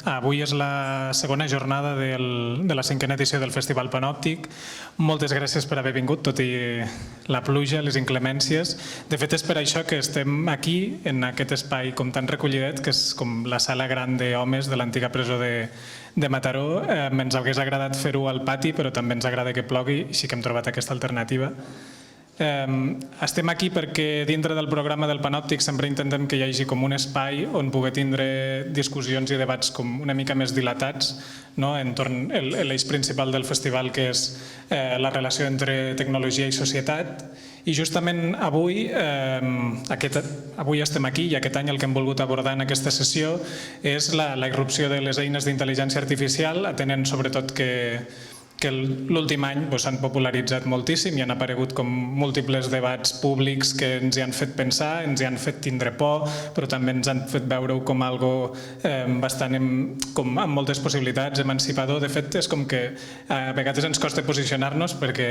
Avui és la segona jornada de la 5a edició del Festival Panòptic. Moltes gràcies per haver vingut, tot i la pluja, les inclemències. De fet, és per això que estem aquí, en aquest espai com tan recollidet, que és com la sala gran d'homes de l'antiga presó de Mataró. Ens hagués agradat fer-ho al pati, però també ens agrada que plogui, així que hem trobat aquesta alternativa. Estem aquí perquè dintre del programa del Panòptic sempre intentem que hi hagi com un espai on poder tindre discussions i debats com una mica més dilatats entorn l'eix principal del festival, que és la relació entre tecnologia i societat. I justament avui estem aquí i aquest any el que hem volgut abordar en aquesta sessió és la irrupció de les eines d'intel·ligència artificial, atenent sobretot que l'últim any s'han popularitzat moltíssim i han aparegut com múltiples debats públics que ens hi han fet pensar, ens hi han fet tindre por, però també ens han fet veure-ho com algo bastant amb moltes possibilitats, emancipador. De fet, és com que a vegades ens costa posicionar-nos perquè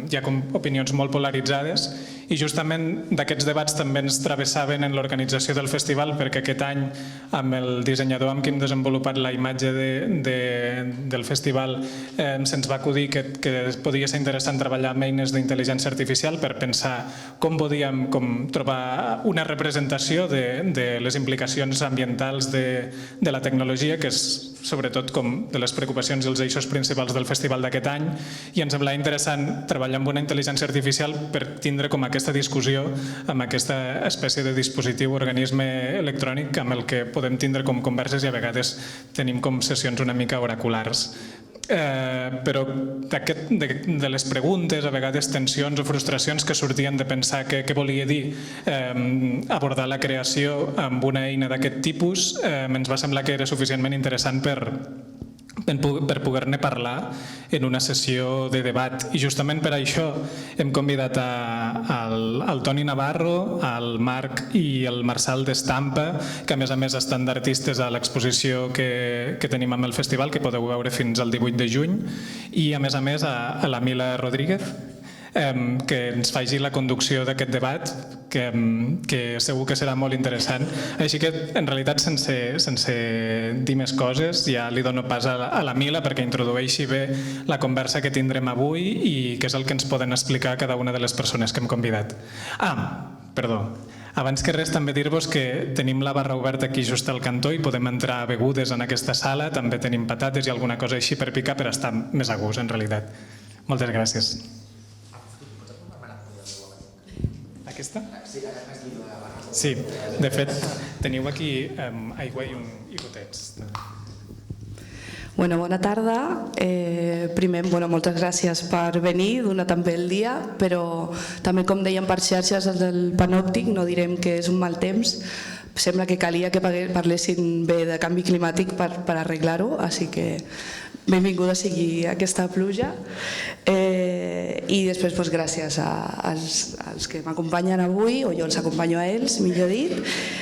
hi ha com opinions molt polaritzades i justament d'aquests debats també ens travessaven en l'organització del festival, perquè aquest any amb el dissenyador amb qui hem desenvolupat la imatge del festival se'ns va acudir que podia ser interessant treballar amb eines d'intel·ligència artificial per pensar com podíem trobar una representació de les implicacions ambientals de la tecnologia, que és sobretot com de les preocupacions i els eixos principals del festival d'aquest any, i ens semblava interessant treballar amb una intel·ligència artificial per tindre com aquesta discussió amb aquesta espècie de dispositiu, organisme electrònic amb el que podem tindre com converses i a vegades tenim com sessions una mica oraculars. Però de les preguntes, a vegades tensions o frustracions que sortien de pensar què volia dir abordar la creació amb una eina d'aquest tipus, ens va semblar que era suficientment interessant per poder-ne parlar en una sessió de debat. I justament per això hem convidat al Toni Navarro, al Marc i el Marçal d'Estampa, que a més estan d'artistes a l'exposició que tenim amb el festival, que podeu veure fins al 18 de juny, i a més a la Mila Rodríguez, que ens faci la conducció d'aquest debat, que segur que serà molt interessant. Així que, en realitat, sense dir més coses, ja li dono pas a la Mila perquè introdueixi bé la conversa que tindrem avui i que és el que ens poden explicar cada una de les persones que hem convidat. Perdó. Abans que res, també dir-vos que tenim la barra oberta aquí just al cantó i podem entrar begudes en aquesta sala. També tenim patates i alguna cosa així per picar per estar més a gust, en realitat. Moltes gràcies. Aquesta? Sí, de fet, teniu aquí aigua i gotets. Bona tarda. Primer, moltes gràcies per venir, donar també el dia, però també, com deien per xarxes els del Panòptic, no direm que és un mal temps. Sembla que calia que parlessin bé de canvi climàtic per arreglar-ho, així que benvinguda sigui aquesta pluja. I després gràcies als que m'acompanyen avui, o jo els acompanyo a ells, millor dit.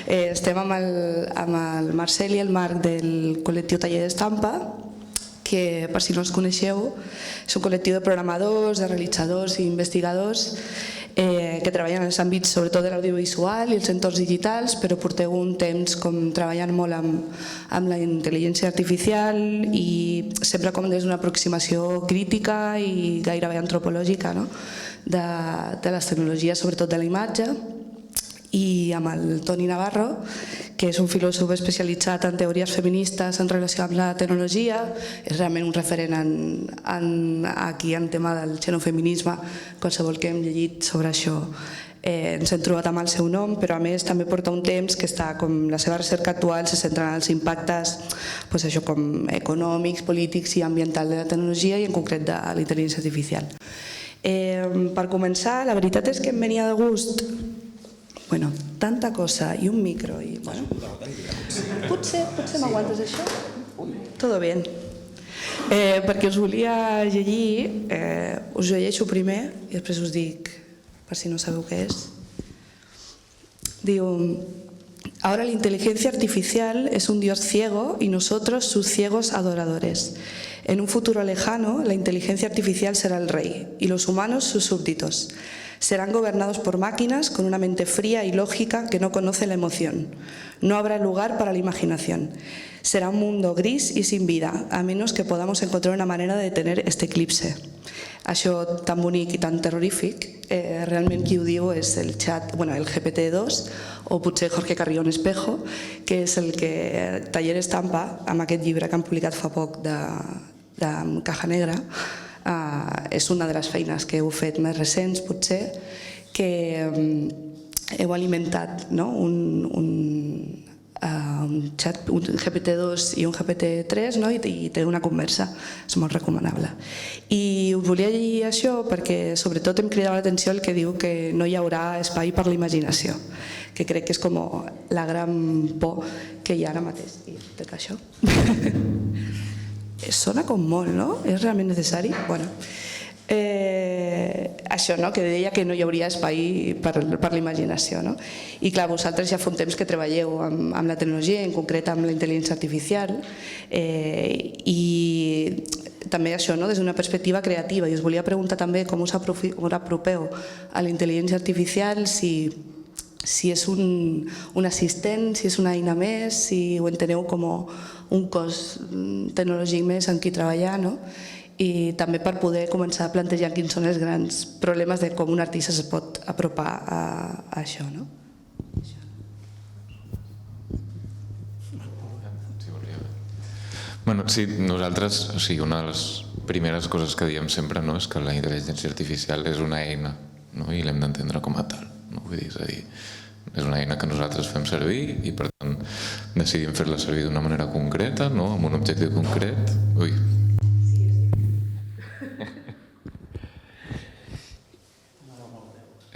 Estem amb el Marcel i el Marc del col·lectiu Taller d'Estampa, que, per si no els coneixeu, és un col·lectiu de programadors, de realitzadors i investigadors que treballen en els àmbits sobretot de l'audiovisual i els entorns digitals, però porteu un temps treballant molt amb la intel·ligència artificial i sempre com des d'una aproximació crítica i gairebé antropològica de les tecnologies, sobretot de la imatge. I amb el Toni Navarro, que és un filòsof especialitzat en teories feministes en relació amb la tecnologia, és realment un referent aquí en tema del xenofeminisme. Qualsevol que hem llegit sobre això ens hem trobat amb el seu nom, però a més també porta un temps que està com la seva recerca actual se centra en els impactes com econòmics, polítics i ambientals de la tecnologia i en concret de la intel·ligència artificial. Per començar, la veritat és que em venia de gust tanta cosa i un micro i potser m'aguantes això? Todo bien. Perquè us volia llegir, us llegeixo primer i després us dic, per si no sabeu què és. Diu: ahora la inteligencia artificial es un dios ciego y nosotros sus ciegos adoradores. En un futuro lejano, la inteligencia artificial será el rey y los humanos sus súbditos. Serán gobernados por máquinas con una mente fría y lógica que no conoce la emoción. No habrá lugar para la imaginación. Será un mundo gris y sin vida, a menos que podamos encontrar una manera de detener este eclipse. Això tan bonic i tan terrorífic, realment qui ho diu és el GPT-2 o potser Jorge Carrión Espejo, que és el que Taller Estampa, amb aquest llibre que han publicat fa poc de Caja Negra, és una de les feines que heu fet més recents, potser, que heu alimentat un GPT-2 i un GPT-3 i té una conversa, és molt recomanable. I us volia llegir això perquè sobretot em cridava l'atenció el que diu que no hi haurà espai per la imaginació, que crec que és com la gran por que hi ha ara mateix. I tot això sona com molt, no? És realment necessari? Això, que deia que no hi hauria espai per la imaginació. I clar, vosaltres ja fa un temps que treballeu amb la tecnologia, en concret amb la intel·ligència artificial, i també això des d'una perspectiva creativa. I us volia preguntar també com us apropeu a la intel·ligència artificial, si és un assistent, si és una eina més, si ho enteneu com un cos tecnològic més en qui treballar, i també per poder començar a plantejar quins són els grans problemes de com un artista es pot apropar a això. Sí, nosaltres, una de les primeres coses que diem sempre és que la intel·ligència artificial és una eina i l'hem d'entendre com a tal. És a dir, és una eina que nosaltres fem servir i per tant decidim fer-la servir d'una manera concreta, amb un objectiu concret.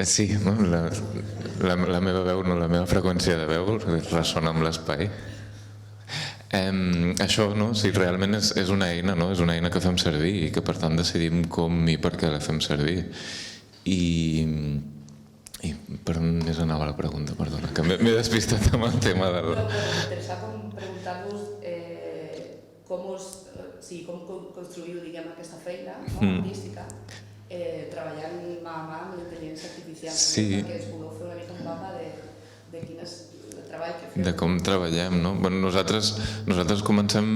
Sí, la meva veu, la meva freqüència de veu ressona amb l'espai. Això, si realment és una eina, és una eina que fem servir i que per tant decidim com i per què la fem servir. I per on més anava la pregunta? Perdona, que m'he despistat amb el tema del... M'interessava preguntar-vos com construïu aquesta feina artística treballant mà a mà amb l'intel·ligència artificial, perquè es pugueu fer una mica un mapa de quin és el treball que feu. De com treballem, no? Nosaltres comencem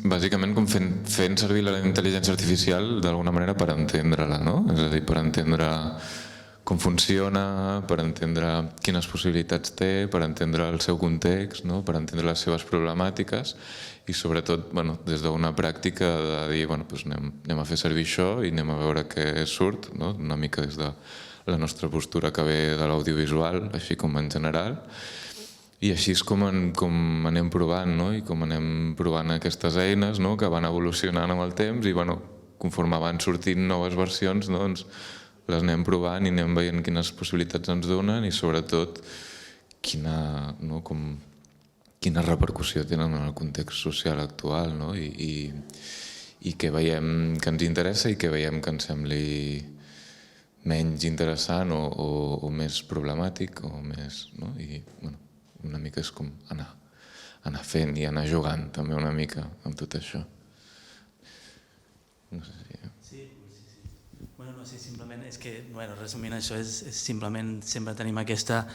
bàsicament fent servir la intel·ligència artificial d'alguna manera per entendre-la, no? És a dir, per entendre com funciona, per entendre quines possibilitats té, per entendre el seu context, per entendre les seves problemàtiques i sobretot des d'una pràctica de dir anem a fer servir això i anem a veure què surt, una mica des de la nostra postura que ve de l'audiovisual, així com en general. I així és com anem provant i com anem provant aquestes eines que van evolucionant amb el temps i conforme van sortint noves versions les anem provant i anem veient quines possibilitats ens donen i sobretot quina repercussió tenen en el context social actual i què veiem que ens interessa i què veiem que ens sembli menys interessant o més problemàtic o més... I una mica és com anar fent i anar jugant també una mica amb tot això. No sé si... Simplement és que, resumint això, és simplement sempre tenim aquesta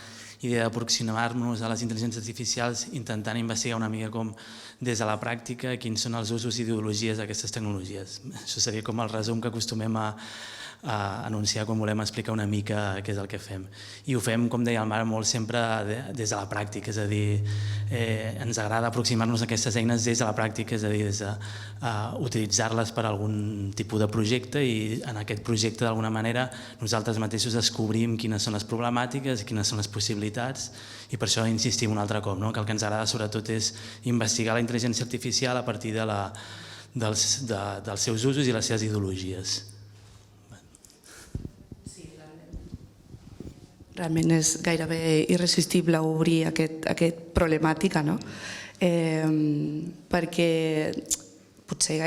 idea d'aproximar-nos a les intel·ligències artificials intentant investigar una mica com des de la pràctica quins són els usos i ideologies d'aquestes tecnologies. Això seria com el resum que acostumem a anunciar quan volem explicar una mica què és el que fem. I ho fem, com deia el Marc, molt sempre des de la pràctica, és a dir, ens agrada aproximar-nos a aquestes eines des de la pràctica, és a dir, des d'utilitzar-les per a algun tipus de projecte i en aquest projecte d'alguna manera nosaltres mateixos descobrim quines són les problemàtiques i quines són les possibilitats i per això insistim un altre cop, que el que ens agrada sobretot és investigar la intel·ligència artificial a partir dels seus usos i les seves ideologies. Realment és gairebé irresistible obrir aquesta problemàtica, perquè potser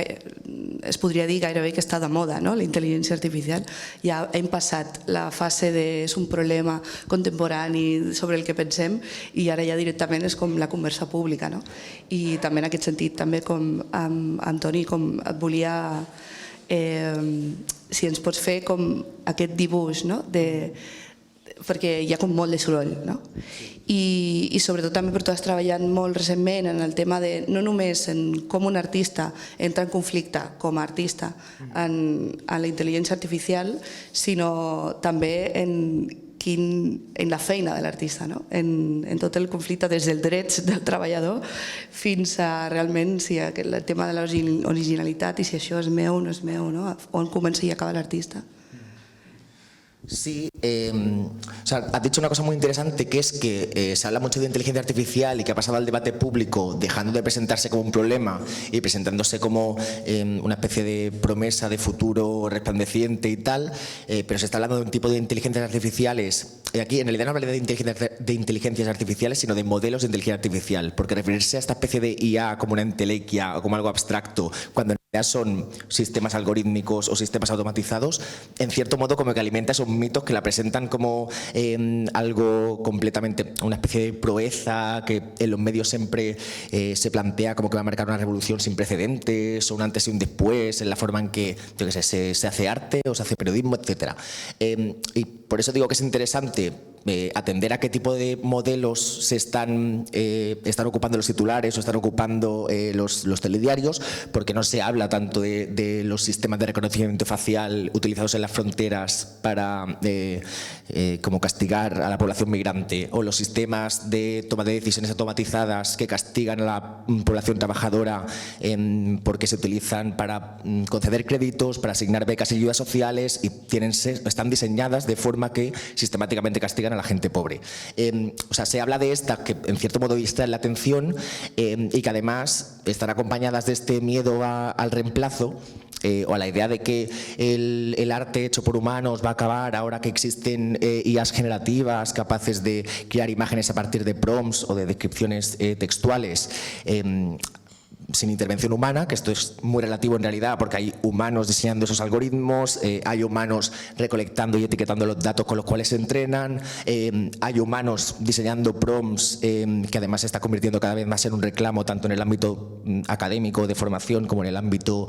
es podria dir gairebé que està de moda, la intel·ligència artificial. Ja hem passat la fase de és un problema contemporani sobre el que pensem i ara ja directament és com la conversa pública. I també en aquest sentit, també com Antoni, com et volia si ens pots fer com aquest dibuix, no? Perquè hi ha com molt de soroll, no? I sobretot també perquè tu estàs treballant molt recentment en el tema de no només en com un artista entra en conflicte com a artista en la intel·ligència artificial, sinó també en la feina de l'artista, no? En tot el conflicte des dels drets del treballador fins a realment si el tema de l'originalitat i si això és meu o no és meu, no? On comença i acaba l'artista. Sí, o sea, has dicho una cosa muy interesante, que es que se habla mucho de inteligencia artificial y que ha pasado al debate público dejando de presentarse como un problema y presentándose como una especie de promesa de futuro resplandeciente y tal, pero se está hablando de un tipo de inteligencias artificiales. Aquí en realidad no habla de inteligencias artificiales, sino de modelos de inteligencia artificial, porque referirse a esta especie de IA como una entelequia o como algo abstracto, cuando en realidad son sistemas algorítmicos o sistemas automatizados, en cierto modo como que alimenta esos mitos que la presentan como algo completamente, una especie de proeza que en los medios siempre se plantea como que va a marcar una revolución sin precedentes o un antes y un después en la forma en que, yo qué sé, se hace arte o se hace periodismo, etc. Y por eso digo que es interesante atender a qué tipo de modelos se están ocupando los titulares o están ocupando los telediarios, porque no se habla tanto de los sistemas de reconocimiento facial utilizados en las fronteras para como castigar a la población migrante, o los sistemas de toma de decisiones automatizadas que castigan a la población trabajadora porque se utilizan para conceder créditos, para asignar becas y ayudas sociales y están diseñadas de forma que sistemáticamente castigan a la gente pobre. O sea, se habla de estas que en cierto modo distraen la atención y que además están acompañadas de este miedo al reemplazo o a la idea de que el arte hecho por humanos va a acabar ahora que existen IAs generativas capaces de crear imágenes a partir de prompts o de descripciones textuales sin intervención humana, que esto es muy relativo en realidad porque hay humanos diseñando esos algoritmos, hay humanos recolectando y etiquetando los datos con los cuales se entrenan, hay humanos diseñando prompts que además se está convirtiendo cada vez más en un reclamo tanto en el ámbito académico de formación como en el ámbito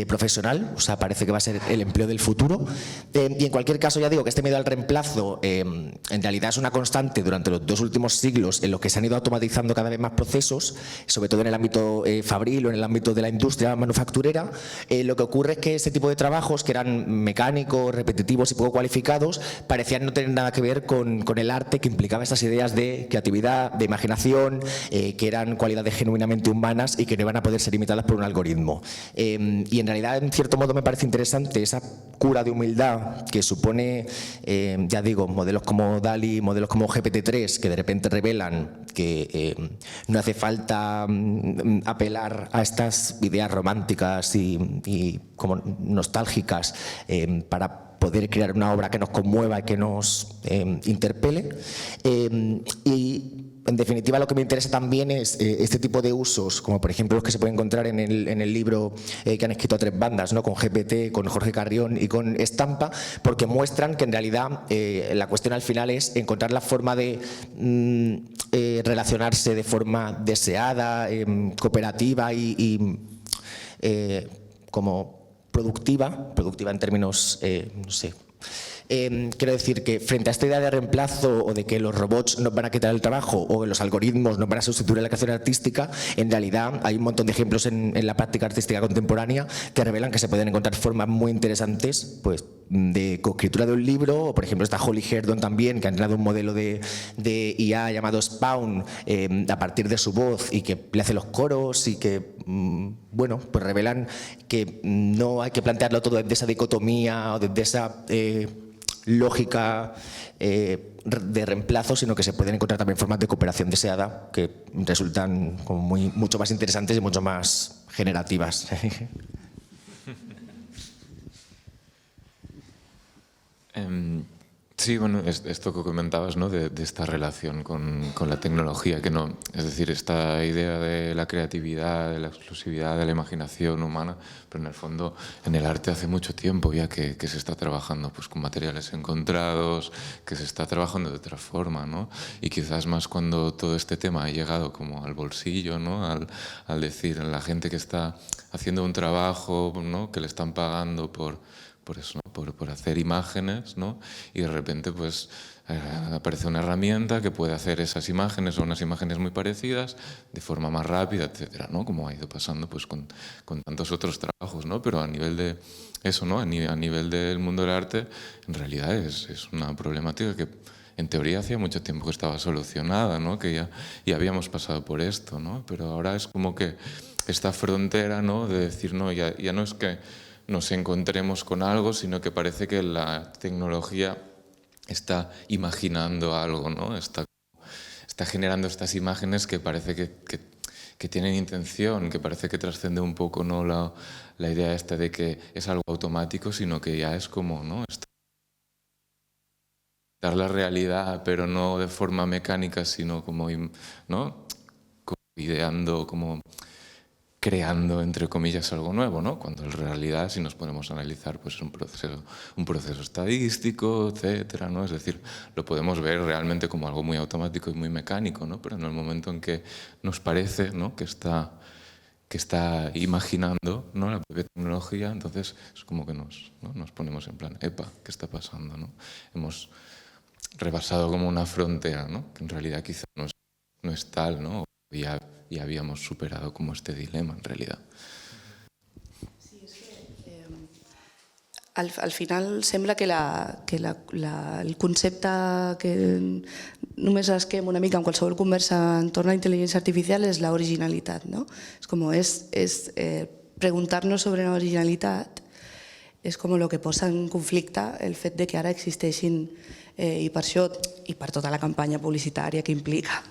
profesional, o sea, parece que va a ser el empleo del futuro. Y en cualquier caso ya digo que este miedo al reemplazo en realidad es una constante durante los 2 últimos siglos en los que se han ido automatizando cada vez más procesos, sobre todo en el ámbito fabril o en el ámbito de la industria manufacturera. Lo que ocurre es que este tipo de trabajos, que eran mecánicos, repetitivos y poco cualificados, parecían no tener nada que ver con el arte que implicaba estas ideas de creatividad, de imaginación, que eran cualidades genuinamente humanas y que no iban a poder ser imitadas por un algoritmo. Y en realidad, en cierto modo, me parece interesante esa cura de humildad que supone, ya digo, modelos como DALL-E, modelos como GPT-3, que de repente revelan que no hace falta apelar a estas ideas románticas y como nostálgicas para poder crear una obra que nos conmueva y que nos interpele. Y en definitiva lo que me interesa también es este tipo de usos, como por ejemplo los que se pueden encontrar en el libro que han escrito a 3 bandas, ¿no? Con GPT, con Jorge Carrión y con Estampa, porque muestran que en realidad la cuestión al final es encontrar la forma de relacionarse de forma deseada, cooperativa y como productiva en términos, no sé. Quiero decir que frente a esta idea de reemplazo o de que los robots nos van a quitar el trabajo o que los algoritmos nos van a sustituir la creación artística, en realidad hay un montón de ejemplos en la práctica artística contemporánea que revelan que se pueden encontrar formas muy interesantes pues, de coescritura de un libro, o por ejemplo está Holly Herdon también, que ha entrenado un modelo de IA llamado Spawn a partir de su voz y que le hace los coros y que bueno, pues revelan que no hay que plantearlo todo desde esa dicotomía o desde esa lógica de reemplazo, sino que se pueden encontrar también formas de cooperación deseada que resultan como mucho más interesantes y mucho más generativas. Sí, bueno, esto que comentabas, ¿no? De esta relación con la tecnología, que no, es decir, esta idea de la creatividad, de la exclusividad, de la imaginación humana, pero en el fondo en el arte hace mucho tiempo ya que se está trabajando pues, con materiales encontrados, que se está trabajando de otra forma, ¿no? Y quizás más cuando todo este tema ha llegado como al bolsillo, ¿no? Al decir, la gente que está haciendo un trabajo, ¿no? Que le están pagando por eso, ¿no? por hacer imágenes, ¿no? Y de repente pues aparece una herramienta que puede hacer esas imágenes o unas imágenes muy parecidas de forma más rápida, etcétera, ¿no? Como ha ido pasando pues con tantos otros trabajos, ¿no? Pero a nivel de eso, ¿no? A nivel del mundo del arte, en realidad es una problemática que en teoría hacía mucho tiempo que estaba solucionada, ¿no? Que ya habíamos pasado por esto, ¿no? Pero ahora es como que esta frontera, ¿no? De decir, no, ya no es que nos encontremos con algo, sino que parece que la tecnología está imaginando algo, ¿no? Está generando estas imágenes que parece que tienen intención, que parece que trascende un poco, ¿no? la idea esta de que es algo automático, sino que ya es como, ¿no? Dar la realidad, pero no de forma mecánica, sino como, ¿no? Como ideando, como creando, entre comillas, algo nuevo, ¿no? Cuando en realidad, si nos ponemos a analizar, pues es un proceso estadístico, etcétera, ¿no? Es decir, lo podemos ver realmente como algo muy automático y muy mecánico, ¿no? Pero en el momento en que nos parece, ¿no? que está imaginando, ¿no? La propia tecnología, entonces es como que nos ponemos en plan, epa, ¿qué está pasando, no? Hemos rebasado como una frontera, ¿no? Que en realidad quizá no es tal, ¿no? Ya habíamos superado como este dilema, en realidad. Al final sembla que el concepte que només esquem una mica en qualsevol conversa entorn a la intel·ligència artificial és l'originalitat, no? Preguntar-nos sobre l'originalitat és com el que posa en conflicte el fet de que ara existeixin, i per això, i per tota la campanya publicitària que implica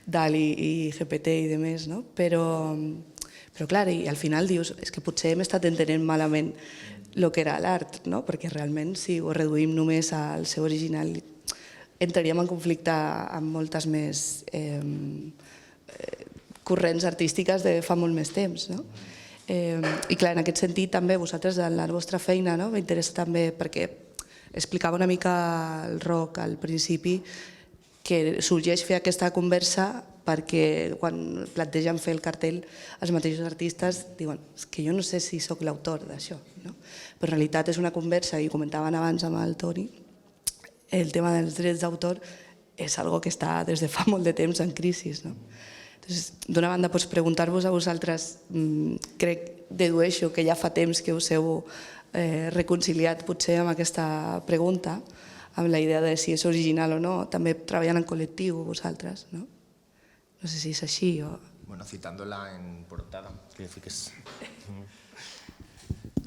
DALL-E i GPT i demés, no? Però clar, i al final dius, és que potser hem estat entenent malament el que era l'art, no? Perquè realment si ho reduïm només al seu original entraríem en conflicte amb moltes més corrents artístiques de fa molt més temps, no? I clar, en aquest sentit també vosaltres en la vostra feina m'interessa també perquè explicava una mica el Roc al principi que sorgeix fer aquesta conversa perquè quan plantegen fer el cartell els mateixos artistes diuen que jo no sé si sóc l'autor d'això, no? Però en realitat és una conversa, i comentaven abans amb el Toni, el tema dels drets d'autor és algo que està des de fa molt de temps en crisi, no? D'una banda, preguntar-vos a vosaltres, dedueixo que ja fa temps que us heu reconciliat potser amb aquesta pregunta, amb la idea de si és original o no, també treballant en col·lectiu vosaltres, no? No sé si és així o... Bueno, citándola en portada, quiero decir que es...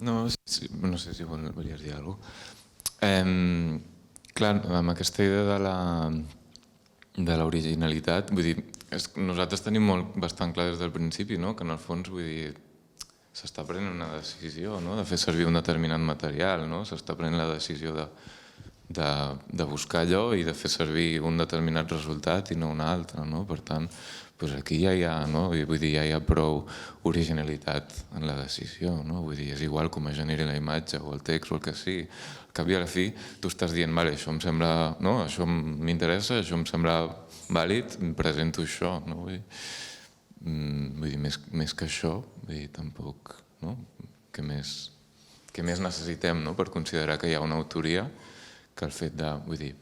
No sé si volies dir alguna cosa. Clar, amb aquesta idea de l'originalitat, vull dir, nosaltres tenim bastant clar des del principi, no? Que en el fons, vull dir, s'està prenent una decisió, no? De fer servir un determinat material, no? S'està prenent la decisió de buscar allò i de fer servir un determinat resultat i no un altre, no? Per tant, doncs aquí ja hi ha, no? Vull dir, ja hi ha prou originalitat en la decisió, no? Vull dir, és igual com es generi la imatge o el text o el que sigui. Al cap i a la fi, tu estàs dient, vale, això em sembla, no? Això m'interessa, això em sembla vàlid, em presento això, no? Vull dir, més que això, vull dir, tampoc, no? Què més necessitem, no? Per considerar que hi ha una autoria, que el fet de, vull dir,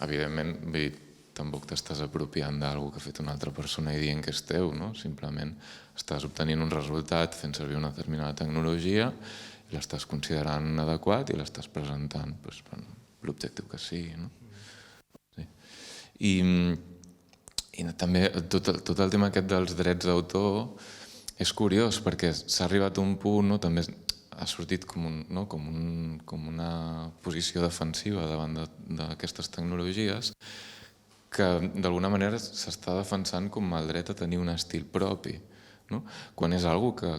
evidentment, vull dir, tampoc t'estàs apropiant d'alguna que ha fet una altra persona i dient que és teu, no? Simplement estàs obtenint un resultat fent servir una determinada tecnologia i l'estàs considerant adequat i l'estàs presentant per l'objectiu que sigui, no? Sí. I també tot el tema aquest dels drets d'autor és curiós perquè s'ha arribat a un punt, no? També ha sortit com una posició defensiva davant d'aquestes tecnologies que d'alguna manera s'està defensant com el dret a tenir un estil propi, no? Quan és algo que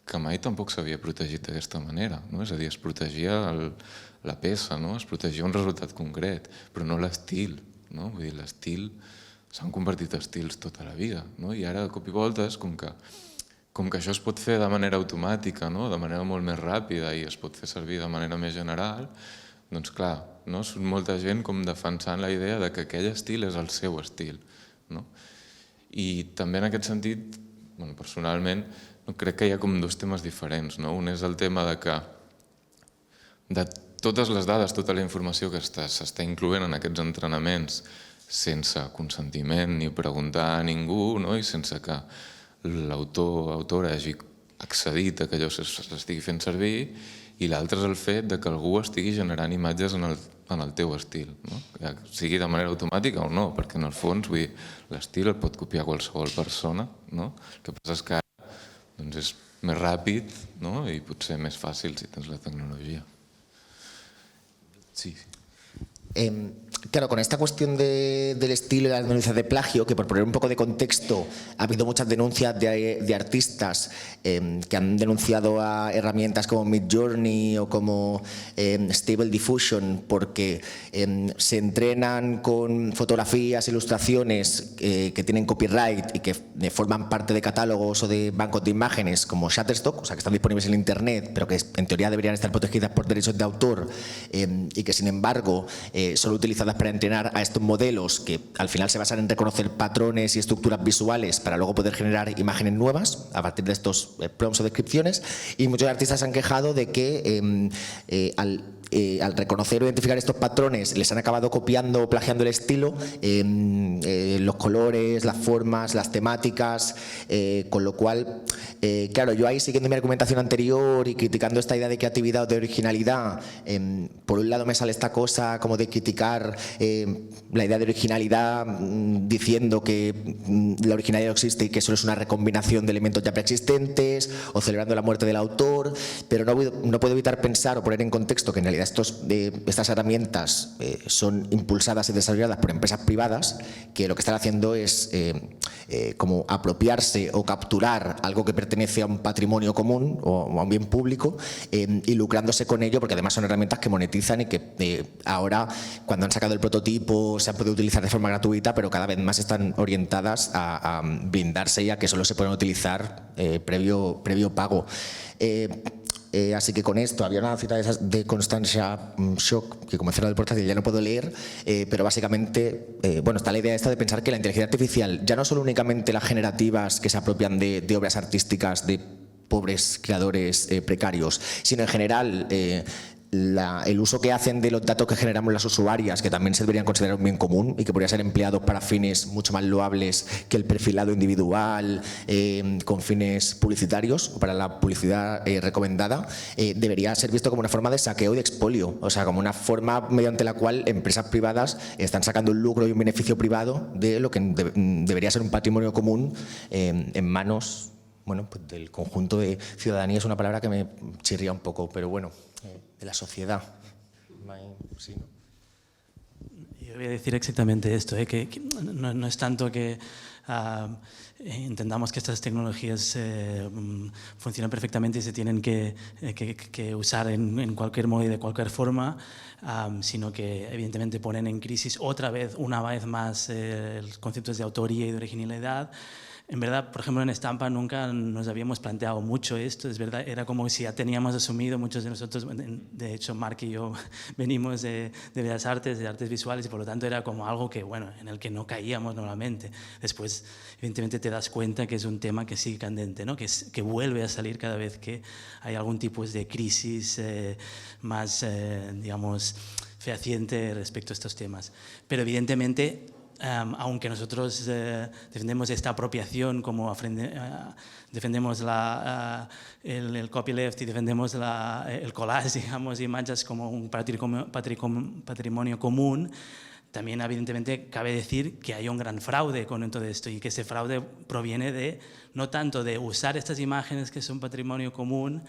que mai tampoc s'havia protegit d'aquesta manera, no? És a dir, es protegia la peça, no? Es protegia un resultat concret, però no l'estil, no? Vull dir, l'estil s'han convertit estils tota la vida, no? I ara de cop i voltes, com que això es pot fer de manera automàtica, no? De manera molt més ràpida i es pot fer servir de manera més general, doncs clar, no? Surt molta gent com defensant la idea de que aquell estil és el seu estil, no? I també en aquest sentit, personalment, crec que hi ha com dos temes diferents, no? Un és el tema de que de totes les dades, tota la informació que s'està incloent en aquests entrenaments sense consentiment ni preguntar a ningú, no? I sense que l'autor o autora hagi accedit a que allò s'estigui fent servir, i l'altre és el fet de que algú estigui generant imatges en el teu estil, no? Sigui de manera automàtica o no, perquè en el fons l'estil el pot copiar qualsevol persona, no? El que passa és que ara doncs és més ràpid, no? I potser més fàcil si tens la tecnologia. Sí. Claro, con esta cuestión del estilo y las denuncias de plagio, que por poner un poco de contexto, ha habido muchas denuncias de artistas que han denunciado a herramientas como Midjourney o como Stable Diffusion porque se entrenan con fotografías, ilustraciones que tienen copyright y que forman parte de catálogos o de bancos de imágenes como Shutterstock, o sea que están disponibles en Internet, pero que en teoría deberían estar protegidas por derechos de autor y que sin embargo son utilizadas para entrenar a estos modelos que al final se basan en reconocer patrones y estructuras visuales para luego poder generar imágenes nuevas a partir de estos prompts o descripciones, y muchos artistas se han quejado de que al reconocer o identificar estos patrones les han acabado copiando o plagiando el estilo, los colores, las formas, las temáticas, con lo cual, claro, yo ahí siguiendo mi argumentación anterior y criticando esta idea de creatividad o de originalidad, por un lado me sale esta cosa como de criticar la idea de originalidad diciendo que la originalidad no existe y que solo es una recombinación de elementos ya preexistentes, o celebrando la muerte del autor, pero no puedo evitar pensar o poner en contexto que en realidad estas herramientas son impulsadas y desarrolladas por empresas privadas que lo que están haciendo es como apropiarse o capturar algo que pertenece a un patrimonio común o a un bien público y lucrándose con ello, porque además son herramientas que monetizan y que ahora, cuando han sacado el prototipo, se han podido utilizar de forma gratuita, pero cada vez más están orientadas a blindarse y a que solo se pueden utilizar previo pago. Así que con esto, había una cita de Constantia Schock, que como cerrado el portátil ya no puedo leer, pero básicamente, está la idea esta de pensar que la inteligencia artificial, ya no solo únicamente las generativas que se apropian de obras artísticas de pobres creadores precarios, sino en general el uso que hacen de los datos que generamos las usuarias, que también se deberían considerar un bien común y que podría ser empleado para fines mucho más loables que el perfilado individual con fines publicitarios o para la publicidad recomendada, debería ser visto como una forma de saqueo y de expolio, o sea, como una forma mediante la cual empresas privadas están sacando un lucro y un beneficio privado de lo que debería ser un patrimonio común en manos pues del conjunto de ciudadanía. Es una palabra que me chirría un poco, pero bueno, de la sociedad. Sí, ¿no? Yo voy a decir exactamente esto, que no es tanto que entendamos que estas tecnologías funcionan perfectamente y se tienen que usar en cualquier modo y de cualquier forma, sino que evidentemente ponen en crisis una vez más los conceptos de autoría y de originalidad. En verdad, por ejemplo, en Estampa nunca nos habíamos planteado mucho esto, es verdad, era como si ya teníamos asumido, muchos de nosotros, de hecho Marc y yo venimos de Bellas Artes, de artes visuales, y por lo tanto era como algo que, en el que no caíamos normalmente. Después, evidentemente, te das cuenta que es un tema que sigue candente, ¿no? que vuelve a salir cada vez que hay algún tipo de crisis más, digamos, fehaciente respecto a estos temas. Pero evidentemente, aunque nosotros defendemos esta apropiación, como defendemos el copyleft y defendemos el collage, digamos, imágenes como un patrimonio común, también evidentemente cabe decir que hay un gran fraude con todo esto y que ese fraude proviene no tanto de usar estas imágenes que son patrimonio común,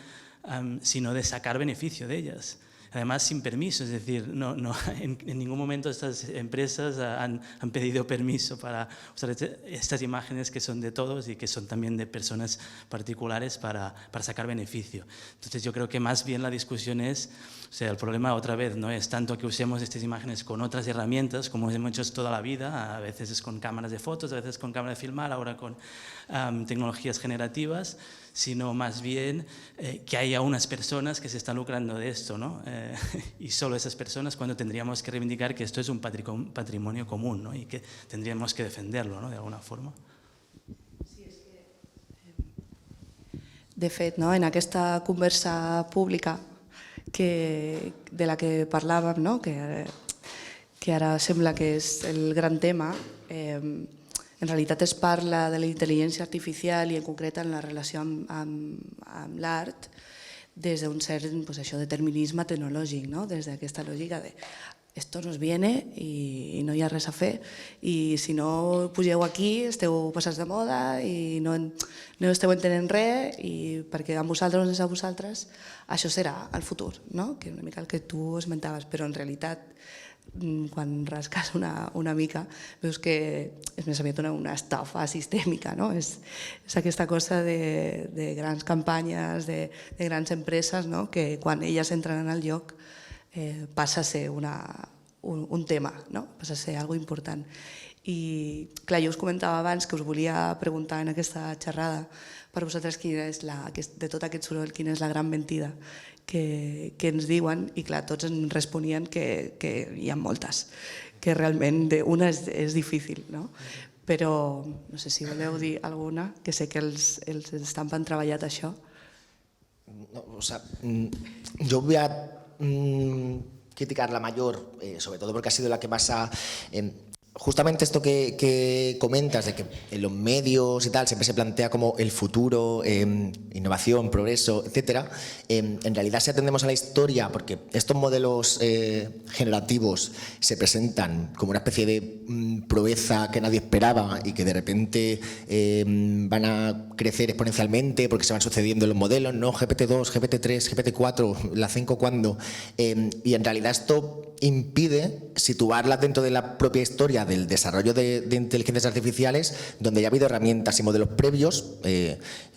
sino de sacar beneficio de ellas. además sin permiso, es decir, en ningún momento estas empresas han pedido permiso para usar estas imágenes que son de todos y que son también de personas particulares para sacar beneficio. Entonces yo creo que más bien la discusión es, o sea, el problema otra vez no es tanto que usemos estas imágenes con otras herramientas, como hemos hecho toda la vida, a veces es con cámaras de fotos, a veces con cámaras de filmar, ahora con tecnologías generativas, sino más bien que haya unas personas que se están lucrando de esto, ¿no? Y solo esas personas, cuando tendríamos que reivindicar que esto es un patrimonio común, ¿no? Y que tendríamos que defenderlo, ¿no? De alguna forma. De fet, no? En aquesta conversa pública de la que parlàvem, no? que ara sembla que és el gran tema, en realitat es parla de la intel·ligència artificial i en concret en la relació amb l'art des d'un cert determinisme tecnològic, no? Des d'aquesta lògica de esto nos viene i no hi ha res a fer i si no pugeu aquí esteu passats de moda i no esteu entenent res i perquè amb vosaltres o sense vosaltres això serà el futur, no? Que és una mica el que tu esmentaves, però en realitat quan rasques una mica veus que és més aviat una estafa sistèmica, no? És aquesta cosa de grans campanyes, de grans empreses, no? Que quan elles entren en el lloc passa a ser un tema, no? Passa a ser algo important. I clar, jo us comentava abans que us volia preguntar en aquesta xerrada per vosaltres quina és de tot aquest soroll, quina és la gran mentida que ens diuen, i clar, tots ens responien que hi ha moltes, que realment una és difícil, no? Però no sé si voleu dir alguna, que sé que els Stamp han treballat això. No, o sea, yo voy a criticar la mayor, sobre todo porque ha sido la que más ha... Justamente esto que comentas, de que en los medios y tal siempre se plantea como el futuro, innovación, progreso, etcétera. En realidad, si atendemos a la historia, porque estos modelos generativos se presentan como una especie de proeza que nadie esperaba y que de repente van a crecer exponencialmente porque se van sucediendo los modelos, ¿no? GPT-2, GPT-3, GPT-4, la 5 cuándo. Y en realidad esto impide situarlas dentro de la propia historia del desarrollo de inteligencias artificiales, donde ya ha habido herramientas y modelos previos.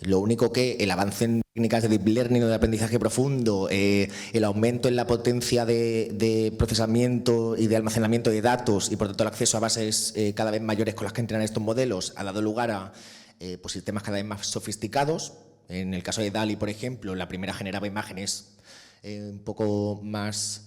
Lo único que el avance en técnicas de deep learning o de aprendizaje profundo, el aumento en la potencia de procesamiento y de almacenamiento de datos y por tanto el acceso a bases cada vez mayores con las que entrenan estos modelos ha dado lugar a sistemas cada vez más sofisticados. En el caso de DALL-E, por ejemplo, la primera generaba imágenes un poco más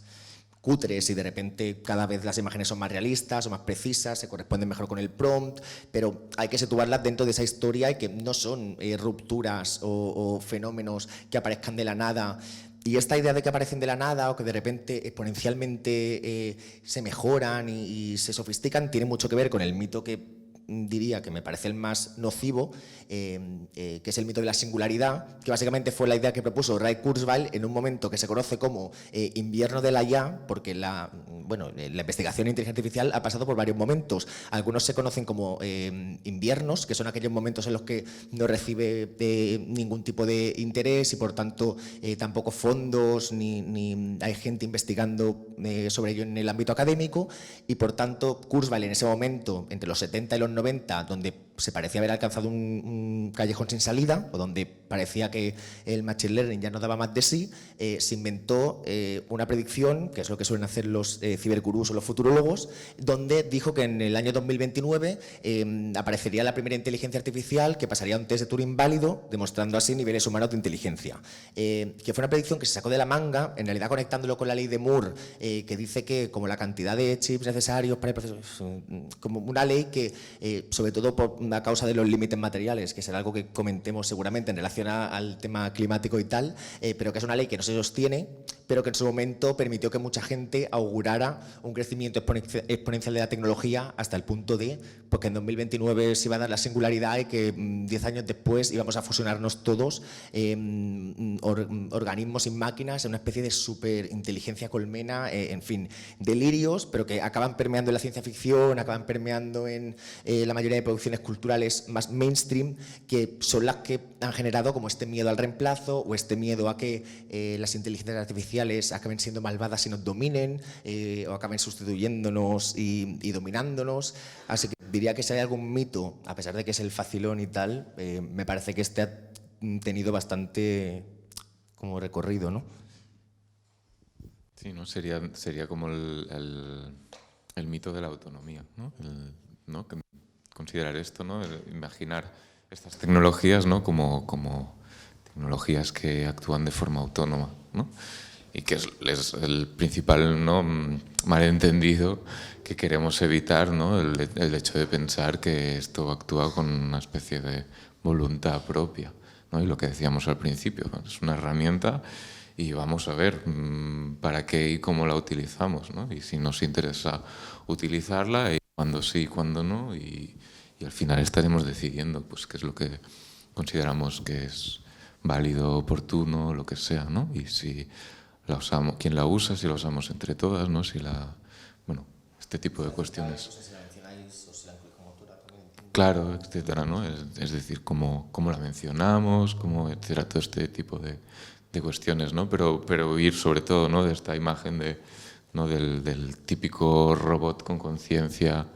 cutres y de repente cada vez las imágenes son más realistas o más precisas, se corresponden mejor con el prompt, pero hay que situarlas dentro de esa historia y que no son rupturas o fenómenos que aparezcan de la nada. Y esta idea de que aparecen de la nada o que de repente exponencialmente se mejoran y se sofistican tiene mucho que ver con el mito que diría que me parece el más nocivo, que es el mito de la singularidad, que básicamente fue la idea que propuso Ray Kurzweil en un momento que se conoce como invierno de la IA, porque la investigación en inteligencia artificial ha pasado por varios momentos. Algunos se conocen como inviernos, que son aquellos momentos en los que no recibe ningún tipo de interés y por tanto tampoco fondos ni hay gente investigando sobre ello en el ámbito académico, y por tanto Kurzweil en ese momento, entre los 70 y los 90, donde se parecía haber alcanzado un callejón sin salida, o donde parecía que el Machine Learning ya no daba más de sí, se inventó una predicción, que es lo que suelen hacer los cibergurús o los futurólogos, donde dijo que en el año 2029 aparecería la primera inteligencia artificial que pasaría un test de Turing válido, demostrando así niveles humanos de inteligencia. Que fue una predicción que se sacó de la manga, en realidad conectándolo con la ley de Moore, que dice que como la cantidad de chips necesarios para el proceso, como una ley que, sobre todo por a causa de los límites materiales, que será algo que comentemos seguramente en relación al tema climático y tal, pero que es una ley que no se sostiene, pero que en su momento permitió que mucha gente augurara un crecimiento exponencial de la tecnología hasta el punto de, porque en 2029 se iba a dar la singularidad y que 10 años después íbamos a fusionarnos todos, organismos y máquinas, en una especie de superinteligencia colmena, en fin, delirios, pero que acaban permeando en la ciencia ficción, acaban permeando en la mayoría de producciones culturales culturales más mainstream que son las que han generado como este miedo al reemplazo o este miedo a que las inteligencias artificiales acaben siendo malvadas y nos dominen o acaben sustituyéndonos y dominándonos. Así que diría que si hay algún mito, a pesar de que es el facilón y tal, me parece que este ha tenido bastante como recorrido, ¿no? Sí, ¿no? Sería como el mito de la autonomía, ¿no? ¿No? Considerar esto, ¿no? Imaginar estas tecnologías, ¿no? como tecnologías que actúan de forma autónoma, ¿no? Y que es el principal, ¿no? malentendido que queremos evitar, ¿no? El hecho de pensar que esto actúa con una especie de voluntad propia, ¿no? Y lo que decíamos al principio, es una herramienta y vamos a ver para qué y cómo la utilizamos, ¿no? Y si nos interesa utilizarla, y cuándo sí y cuándo no, y al final estaremos decidiendo pues, qué es lo que consideramos que es válido, oportuno, lo que sea, ¿no? Y si la usamos, quién la usa, si la usamos entre todas, ¿no? Si bueno, este tipo de cuestiones. Claro, etcétera, ¿no? Es decir, cómo la mencionamos, etcétera, todo este tipo de cuestiones, ¿no? Pero huir sobre todo, ¿no? de esta imagen ¿no? del típico robot con conciencia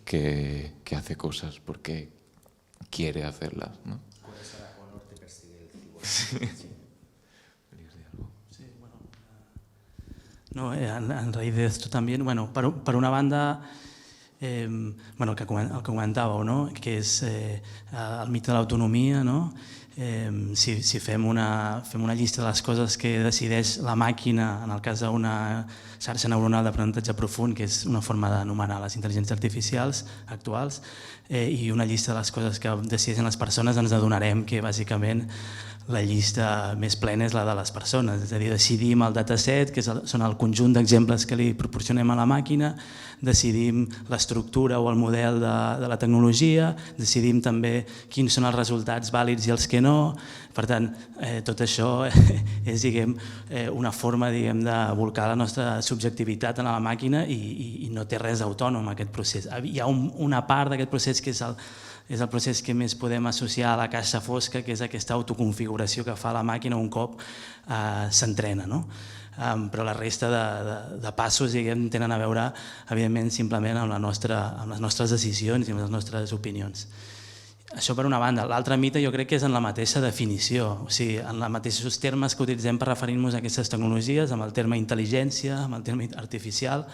que hace cosas porque quiere hacerlas, ¿no? No, en raíz de esto también, bueno, per una banda, bueno, el que comentàveu, no? Que és el mite de l'autonomia, no? Si fem una llista de les coses que decideix la màquina, en el cas d'una xarxa neuronal d'aprenentatge profund, que és una forma d'anomenar les intel·ligències artificials actuals, i una llista de les coses que decideixen les persones, ens adonarem que bàsicament la llista més plena és la de les persones, és a dir, decidim el dataset, que són el conjunt d'exemples que li proporcionem a la màquina, decidim l'estructura o el model de la tecnologia, decidim també quins són els resultats vàlids i els que no. Per tant, tot això és una forma de volcar la nostra subjectivitat en la màquina i no té res autònom aquest procés. Hi ha una part d'aquest procés que és el procés que més podem associar a la caixa fosca, que és aquesta autoconfiguració que fa la màquina un cop s'entrena, no? Però la resta de passos tenen a veure, evidentment, simplement amb les nostres decisions i amb les nostres opinions. Això per una banda. L'altre mite jo crec que és en la mateixa definició, o sigui, en els mateixos termes que utilitzem per referir-nos a aquestes tecnologies, amb el terme intel·ligència, amb el terme artificial.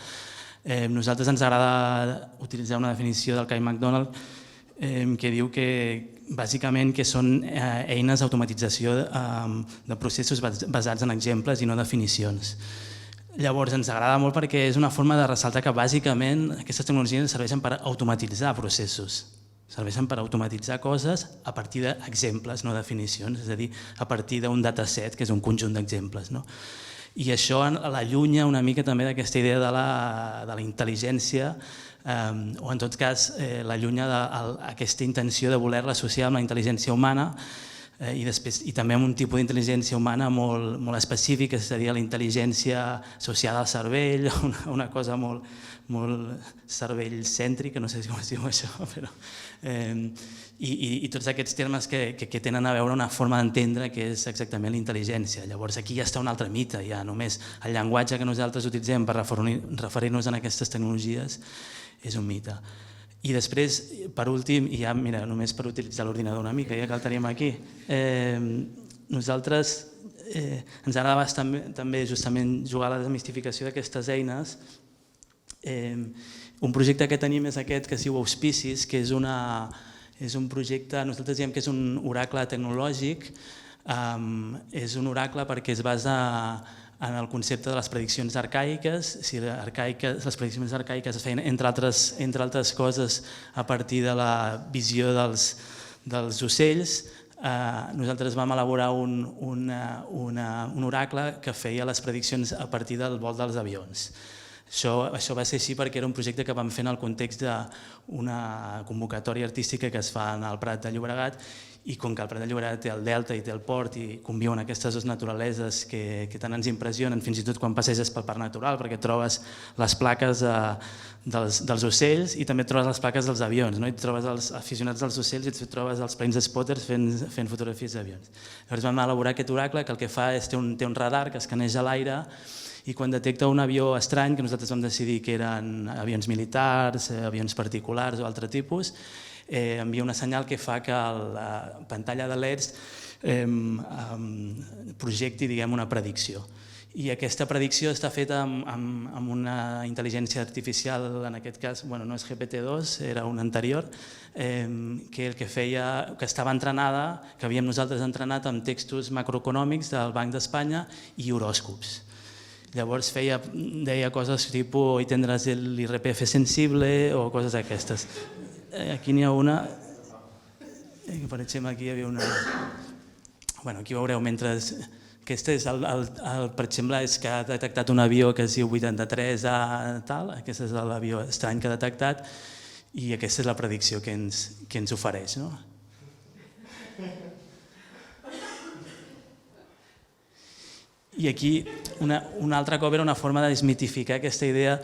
Nosaltres ens agrada utilitzar una definició del Kay McDonald que diu que bàsicament que són eines d'automatització de processos basats en exemples i no definicions. Llavors ens agrada molt perquè és una forma de ressaltar que bàsicament aquestes tecnologies serveixen per automatitzar processos, serveixen per automatitzar coses a partir d'exemples, no definicions, és a dir, a partir d'un dataset, que és un conjunt d'exemples. I això l'allunya una mica també d'aquesta idea de la intel·ligència, o en tot cas l'allunya d'aquesta intenció de voler-la associar amb la intel·ligència humana i també amb un tipus d'intel·ligència humana molt específica, seria la intel·ligència associada al cervell, una cosa molt cervell cèntrica, no sé com es diu això, però... I tots aquests termes que tenen a veure una forma d'entendre que és exactament la intel·ligència. Llavors aquí ja està un altre mite, ja només el llenguatge que nosaltres utilitzem per referir-nos a aquestes tecnologies és un mite. I després, per últim, i ja mira, només per utilitzar l'ordinador una mica, ja que el tenim aquí, nosaltres ens agrada també justament jugar a la desmistificació d'aquestes eines. Un projecte que tenim és aquest que es diu Auspicis, que és un projecte, nosaltres diem que és un oracle tecnològic, és un oracle perquè es basa en el concepte de les prediccions arcaiques. Les prediccions arcaiques es feien, entre altres coses, a partir de la visió dels ocells. Nosaltres vam elaborar un oracle que feia les prediccions a partir del vol dels avions. Això va ser així perquè era un projecte que vam fer en el context d'una convocatòria artística que es fa al Prat de Llobregat, i com que el Prat de Llobregat té el delta i té el port i conviuen aquestes dues naturaleses que tant ens impressionen, fins i tot quan passeges pel parc natural, perquè trobes les plaques dels ocells i també trobes les plaques dels avions, no? I trobes els aficionats dels ocells i trobes els plane spotters fent fotografies d'avions. Llavors vam elaborar aquest oracle que el que fa és té un radar que escaneja l'aire i quan detecta un avió estrany, que nosaltres vam decidir que eren avions militars, avions particulars o altre tipus, envia una senyal que fa que la pantalla de LEDs projecti, diguem, una predicció. I aquesta predicció està feta amb una intel·ligència artificial, en aquest cas, bueno, no és GPT-2, era un anterior, que el que feia, que estava entrenada, que havíem nosaltres entrenat amb textos macroeconòmics del Banc d'Espanya i horòscops. Llavors deia coses tipus hoy tendrás el IRPF sensible o coses d'aquestes. Aquí n'hi ha una, per exemple aquí hi havia una, bueno aquí veureu mentre, aquesta és per exemple és que ha detectat un avió que es diu 83A tal, aquest és l'avió estrany que ha detectat i aquesta és la predicció que ens ofereix, no? I aquí un altre cop era una forma de desmitificar aquesta idea,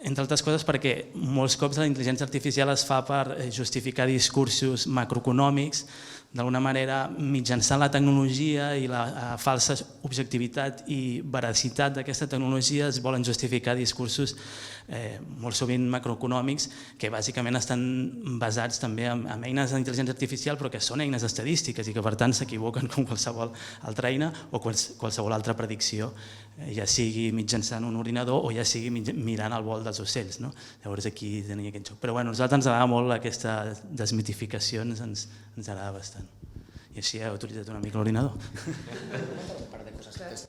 entre altres coses perquè molts cops la intel·ligència artificial es fa per justificar discursos macroeconòmics, d'alguna manera mitjançant la tecnologia i la falsa objectivitat i veracitat d'aquesta tecnologia es volen justificar discursos molt sovint macroeconòmics que bàsicament estan basats també en eines d'intel·ligència artificial però que són eines estadístiques i que per tant s'equivoquen com qualsevol altra eina o qualsevol altra predicció, ja sigui mitjançant un ordinador o ja sigui mirant el vol dels ocells. Llavors aquí tenia aquest joc. Però a nosaltres ens agrada molt aquesta desmitificació, ens agrada bastant. Y así he utilizado una micro ordenador. Un par de cosas antes.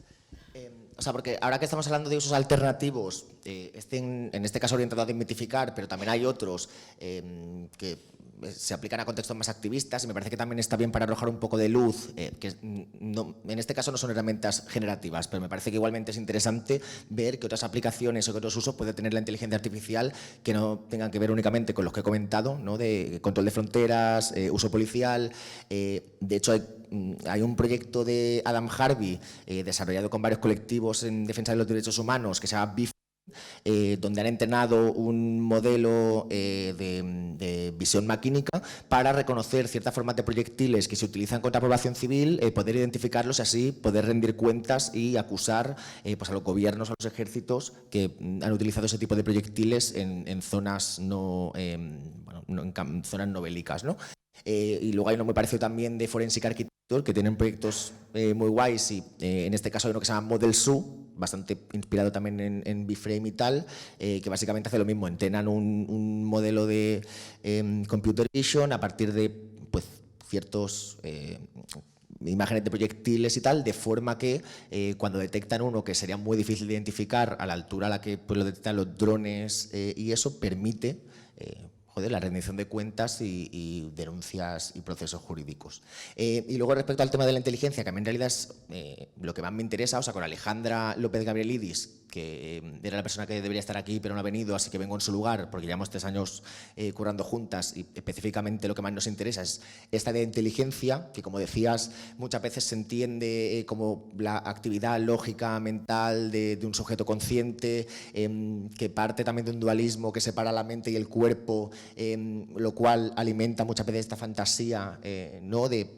O sea, porque ahora que estamos hablando de usos alternativos, en este caso orientado a desmitificar, pero también hay otros que se aplican a contextos más activistas y me parece que también está bien para arrojar un poco de luz, que en este caso no son herramientas generativas, pero me parece que igualmente es interesante ver que otras aplicaciones o que otros usos puede tener la inteligencia artificial que no tengan que ver únicamente con los que he comentado, ¿no? De control de fronteras, uso policial. De hecho, hay un proyecto de Adam Harvey desarrollado con varios colectivos en defensa de los derechos humanos que se llama BIF, donde han entrenado un modelo de visión maquínica para reconocer ciertas formas de proyectiles que se utilizan contra población civil, poder identificarlos y así poder rendir cuentas y acusar pues a los gobiernos, a los ejércitos que han utilizado ese tipo de proyectiles en zonas en zonas no bélicas, ¿no? Y luego hay uno muy parecido también de Forensic Architecture, que tienen proyectos muy guays y en este caso hay uno que se llama Model SU, bastante inspirado también en B-Frame y tal, que básicamente hace lo mismo, entrenan un modelo de computer vision a partir de pues, ciertos imágenes de proyectiles y tal, de forma que cuando detectan uno que sería muy difícil de identificar a la altura a la que pues, lo detectan los drones y eso permite la rendición de cuentas y denuncias y procesos jurídicos. Y luego respecto al tema de la inteligencia, que a mí en realidad es lo que más me interesa, o sea, con Alejandra López Gabrielidis, que era la persona que debería estar aquí pero no ha venido, así que vengo en su lugar porque llevamos 3 años currando juntas y específicamente lo que más nos interesa es esta de inteligencia, que como decías muchas veces se entiende como la actividad lógica mental de un sujeto consciente, que parte también de un dualismo que separa la mente y el cuerpo, lo cual alimenta muchas veces esta fantasía ¿no? de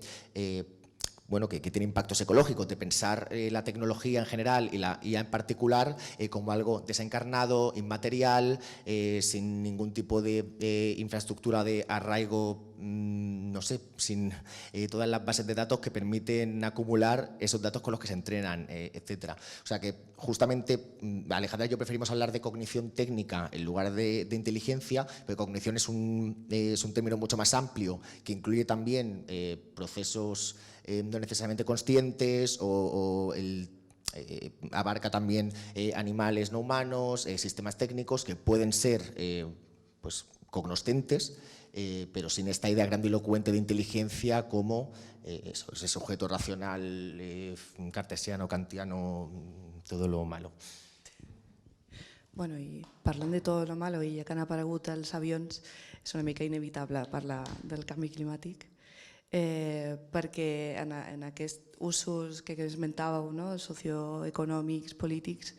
bueno, que tiene impactos ecológicos, de pensar la tecnología en general y la IA en particular como algo desencarnado, inmaterial, sin ningún tipo de infraestructura de arraigo, no sé, sin todas las bases de datos que permiten acumular esos datos con los que se entrenan, etcétera. O sea que justamente Alejandra y yo preferimos hablar de cognición técnica en lugar de inteligencia, porque cognición es un término mucho más amplio que incluye también procesos no necesariamente conscientes o abarca también animales no humanos, sistemas técnicos que pueden ser pues, cognoscentes, pero sin esta idea grandilocuente de inteligencia como ese sujeto racional cartesiano, kantiano, todo lo malo. Bueno, i parlant de tot lo malo, i ja que han aparegut els avions, és una mica inevitable parlar del canvi climàtic, perquè en aquests usos que esmentàveu, no? Socioeconòmics, polítics,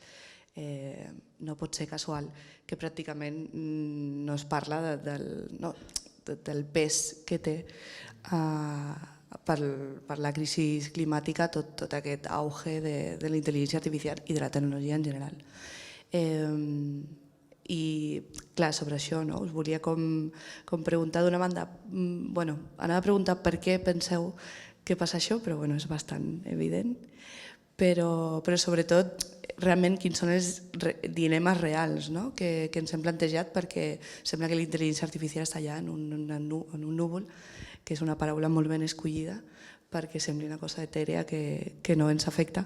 no pot ser casual que pràcticament no es parla del pes que té per la crisi climàtica tot aquest auge de la intel·ligència artificial i de la tecnologia en general. I clar, sobre això us volia com preguntar d'una banda, anava a preguntar per què penseu que passa això, però és bastant evident, però sobretot realment quins són els dilemes reals que ens hem plantejat, perquè sembla que la intel·ligència artificial està allà en un núvol, que és una paraula molt ben escollida perquè sembli una cosa etèrea que no ens afecta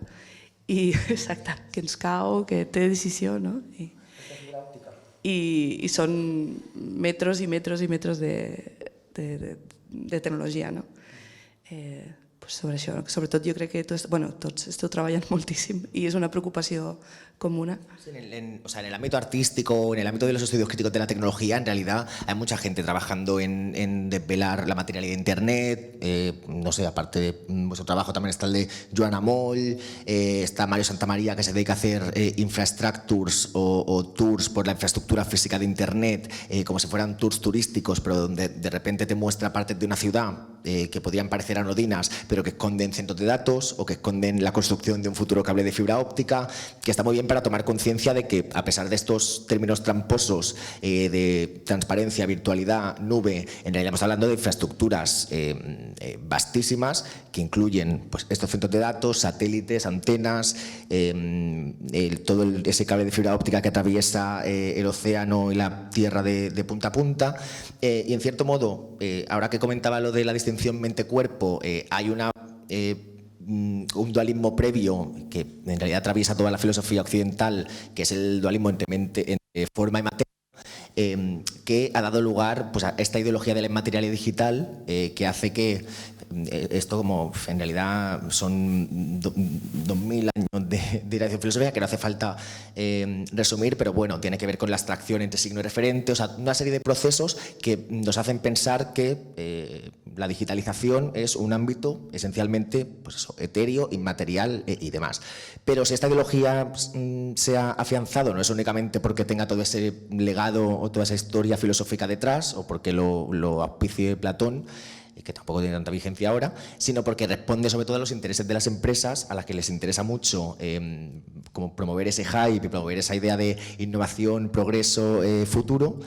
i exacte, que ens cau, que té decisió, no? I són metros i metros i metros de tecnologia, no? Sobre això, sobretot jo crec que tots esteu treballant moltíssim i és una preocupació comuna. En el ámbito artístico, en el ámbito de los estudios críticos de la tecnología, en realidad hay mucha gente trabajando en desvelar la materialidad de Internet. No sé, aparte de vuestro trabajo también está el de Joana Moll, está Mario Santamaría, que se dedica a hacer infrastructures o tours por la infraestructura física de Internet, como si fueran tours turísticos, pero donde de repente te muestra partes de una ciudad que podrían parecer anodinas, pero que esconden centros de datos o que esconden la construcción de un futuro cable de fibra óptica, que está muy bien para tomar conciencia de que, a pesar de estos términos tramposos de transparencia, virtualidad, nube, en realidad estamos hablando de infraestructuras vastísimas que incluyen estos centros de datos, satélites, antenas, todo ese cable de fibra óptica que atraviesa el océano y la tierra de punta a punta. Y en cierto modo, ahora que comentaba lo de la distinción mente-cuerpo, hay un dualismo previo que en realidad atraviesa toda la filosofía occidental, que es el dualismo entre forma y materia, que ha dado lugar a esta ideología de la inmaterialidad digital, que hace que esto, como en realidad son 2000 años de dirección filosófica, que no hace falta resumir, pero bueno, tiene que ver con la abstracción entre signo y referente, o sea, una serie de procesos que nos hacen pensar que la digitalización es un ámbito esencialmente etéreo, inmaterial y demás. Pero si esta ideología se ha afianzado, no es únicamente porque tenga todo ese legado o toda esa historia filosófica detrás, o porque lo auspicie Platón, que tampoco tiene tanta vigencia ahora, sino porque responde sobre todo a los intereses de las empresas, a las que les interesa mucho como promover ese hype y promover esa idea de innovación, progreso, futuro,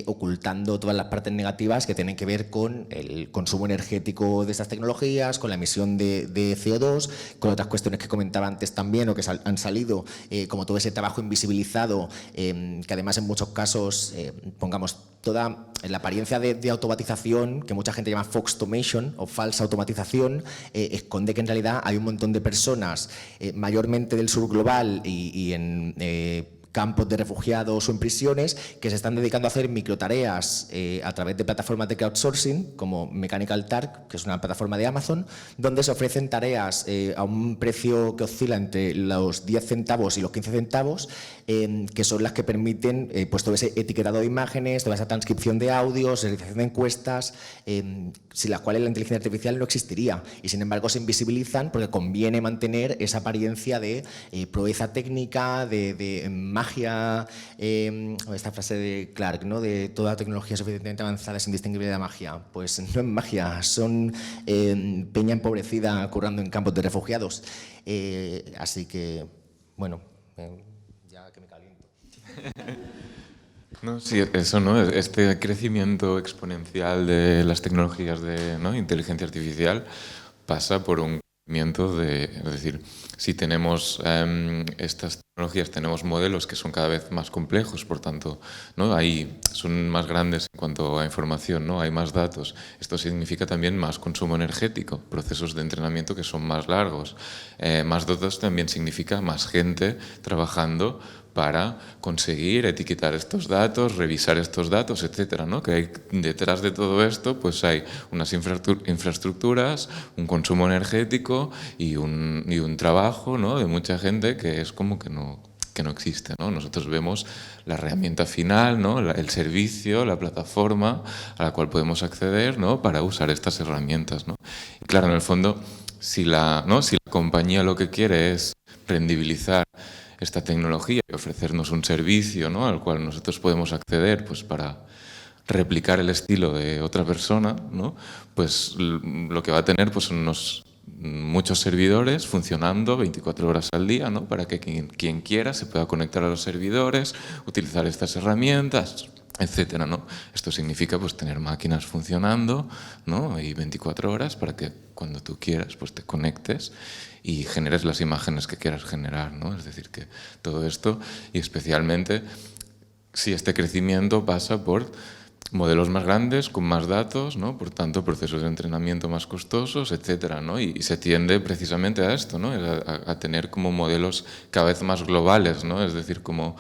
ocultando todas las partes negativas que tienen que ver con el consumo energético de estas tecnologías, con la emisión de CO2, con otras cuestiones que comentaba antes también o que han salido, como todo ese trabajo invisibilizado, que además en muchos casos, pongamos, toda la apariencia de automatización, que mucha gente llama foxtomation o falsa automatización, esconde que en realidad hay un montón de personas, mayormente del sur global y en campos de refugiados o en prisiones, que se están dedicando a hacer microtareas a través de plataformas de crowdsourcing como Mechanical Turk, que es una plataforma de Amazon, donde se ofrecen tareas a un precio que oscila entre los 10 centavos y los 15 centavos, que son las que permiten todo ese etiquetado de imágenes, toda esa transcripción de audios, realización de encuestas, sin las cuales la inteligencia artificial no existiría, y sin embargo se invisibilizan porque conviene mantener esa apariencia de proeza técnica, de magia, esta frase de Clark, ¿no? De toda tecnología suficientemente avanzada es indistinguible de la magia. Pues no es magia, son peña empobrecida currando en campos de refugiados. Así que, bueno, ya que me caliento. No, sí, eso, ¿no? Este crecimiento exponencial de las tecnologías de inteligencia artificial pasa por un crecimiento es decir, si tenemos estas tecnologías, tenemos modelos que son cada vez más complejos, por tanto, ¿no? Son más grandes en cuanto a información, ¿no? Hay más datos. Esto significa también más consumo energético, procesos de entrenamiento que son más largos. Más datos también significa más gente trabajando para conseguir etiquetar estos datos, revisar estos datos, etcétera, ¿no? Que hay detrás de todo esto, pues hay unas infraestructuras, un consumo energético y un trabajo, ¿no? De mucha gente que es como que no no existe, ¿no? Nosotros vemos la herramienta final, ¿no? El servicio, la plataforma a la cual podemos acceder, ¿no? Para usar estas herramientas, ¿no? Y claro, en el fondo, si la compañía lo que quiere es rendibilizar esta tecnología y ofrecernos un servicio, ¿no? Al cual nosotros podemos acceder pues, para replicar el estilo de otra persona, ¿no? Pues lo que va a tener pues, son muchos servidores funcionando 24 horas al día, ¿no? Para que quien quiera se pueda conectar a los servidores, utilizar estas herramientas, etcétera, ¿no? Esto significa pues, tener máquinas funcionando, ¿no? Y 24 horas para que cuando tú quieras pues, te conectes y generes las imágenes que quieras generar, ¿no? Es decir, que todo esto, y especialmente si este crecimiento pasa por modelos más grandes, con más datos, ¿no? Por tanto, procesos de entrenamiento más costosos, etcétera, ¿no? Y se tiende precisamente a esto, ¿no? A tener como modelos cada vez más globales, ¿no? Es decir, como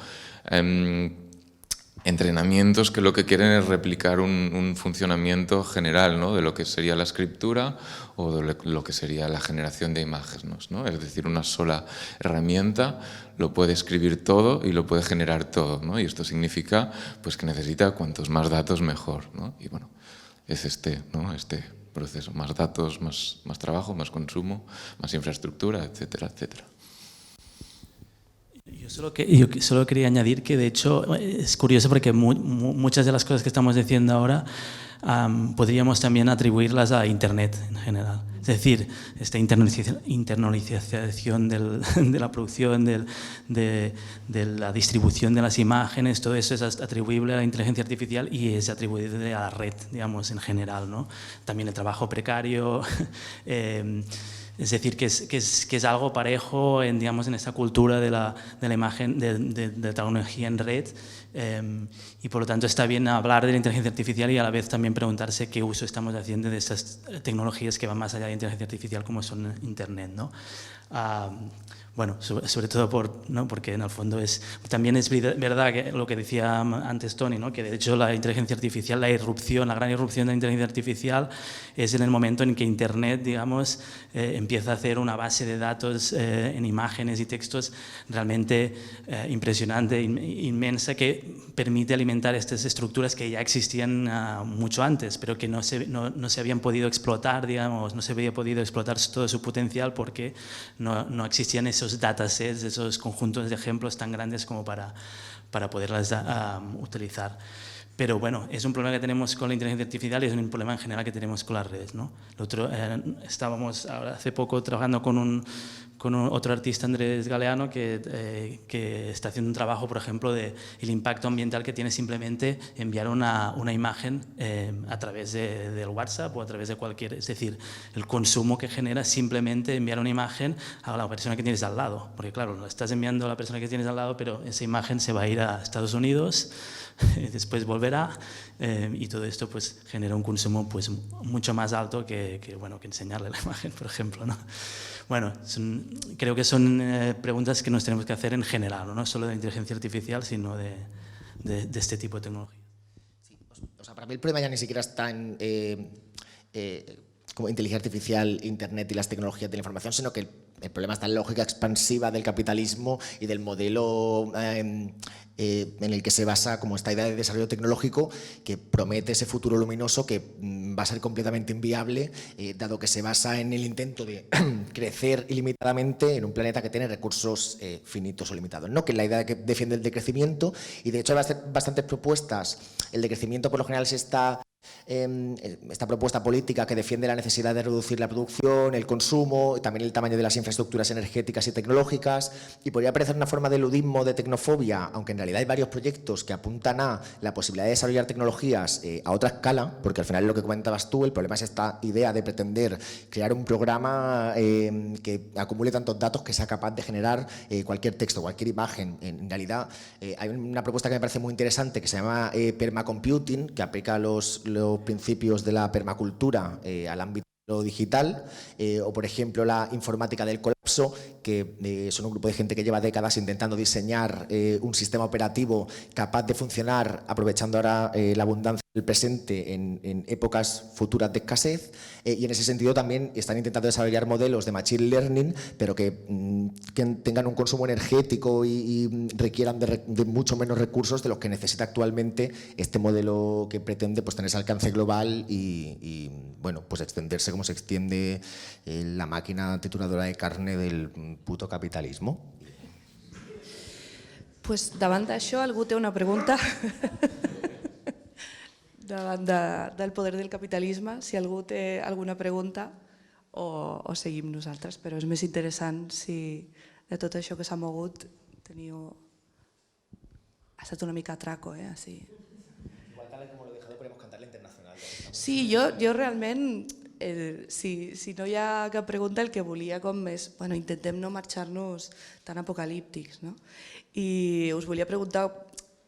entrenamientos que lo que quieren es replicar un funcionamiento general, ¿no? De lo que sería la escritura o de lo que sería la generación de imágenes, ¿no? Es decir, una sola herramienta lo puede escribir todo y lo puede generar todo, ¿no? Y esto significa pues, que necesita cuantos más datos mejor, ¿no? Y bueno, es ¿no? Este proceso, más datos, más trabajo, más consumo, más infraestructura, etcétera, etcétera. Yo solo quería añadir que, de hecho, es curioso porque muchas de las cosas que estamos diciendo ahora podríamos también atribuirlas a Internet en general. Es decir, esta internalización de la producción, de la distribución de las imágenes, todo eso es atribuible a la inteligencia artificial y es atribuible a la red, digamos, en general, ¿no? También el trabajo precario. Es decir, que es algo parejo digamos, en esta cultura de la imagen, de la tecnología en red, y por lo tanto está bien hablar de la inteligencia artificial y a la vez también preguntarse qué uso estamos haciendo de estas tecnologías que van más allá de la inteligencia artificial, como son Internet, ¿no? Bueno, sobre todo porque en el fondo también es verdad que lo que decía antes Tony, ¿no? Que de hecho la inteligencia artificial, la gran irrupción de la inteligencia artificial es en el momento en que Internet, digamos, empieza a hacer una base de datos en imágenes y textos realmente impresionante, inmensa, que permite alimentar estas estructuras que ya existían mucho antes, pero que no se habían podido explotar, digamos, no se había podido explotar todo su potencial porque no existían esos datasets, esos conjuntos de ejemplos tan grandes como para poderlas utilizar. Pero bueno, es un problema que tenemos con la inteligencia artificial y es un problema en general que tenemos con las redes, ¿no? Estábamos hace poco trabajando con otro artista, Andrés Galeano, que está haciendo un trabajo, por ejemplo, del impacto ambiental que tiene simplemente enviar una imagen a través del WhatsApp o a través de es decir, el consumo que genera simplemente enviar una imagen a la persona que tienes al lado. Porque claro, lo estás enviando a la persona que tienes al lado, pero esa imagen se va a ir a Estados Unidos, después volverá, y todo esto pues genera un consumo pues mucho más alto que enseñarle la imagen, por ejemplo, ¿no? Bueno, creo que son preguntas que nos tenemos que hacer en general, no solo de inteligencia artificial, sino de este tipo de tecnología. Sí, o sea, para mí el problema ya ni siquiera está en como inteligencia artificial, Internet y las tecnologías de la información, sino que el problema está en la lógica expansiva del capitalismo y del modelo en el que se basa como esta idea de desarrollo tecnológico que promete ese futuro luminoso que va a ser completamente inviable, dado que se basa en el intento de crecer ilimitadamente en un planeta que tiene recursos finitos o limitados, ¿no? Que es la idea que defiende el decrecimiento, y de hecho hay bastantes propuestas. El decrecimiento por lo general se está esta propuesta política que defiende la necesidad de reducir la producción, el consumo, y también el tamaño de las infraestructuras energéticas y tecnológicas, y podría parecer una forma de ludismo, de tecnofobia, aunque en realidad hay varios proyectos que apuntan a la posibilidad de desarrollar tecnologías a otra escala, porque al final es lo que comentabas tú, el problema es esta idea de pretender crear un programa que acumule tantos datos que sea capaz de generar cualquier texto, cualquier imagen. En realidad hay una propuesta que me parece muy interesante que se llama permacomputing, que aplica los principios de la permacultura al ámbito digital, o por ejemplo la informática del colapso, que son un grupo de gente que lleva décadas intentando diseñar un sistema operativo capaz de funcionar aprovechando ahora la abundancia el presente en épocas futuras de escasez, y en ese sentido también están intentando desarrollar modelos de machine learning, pero que tengan un consumo energético y requieran de mucho menos recursos de los que necesita actualmente este modelo, que pretende pues tener ese alcance global y bueno, pues extenderse como se extiende la máquina trituradora de carne del puto capitalismo. Pues davant d'això, algú té una pregunta? Davant del poder del capitalisme, si algú té alguna pregunta o seguim nosaltres, però és més interessant si de tot això que s'ha mogut teniu... Ha estat una mica atraco, así. Igual tal com lo he dejado podemos cantar la internacional. Sí, jo realment, si no hi ha cap pregunta, el que volia com és, bueno, intentem no marxar-nos tan apocalíptics, no? I us volia preguntar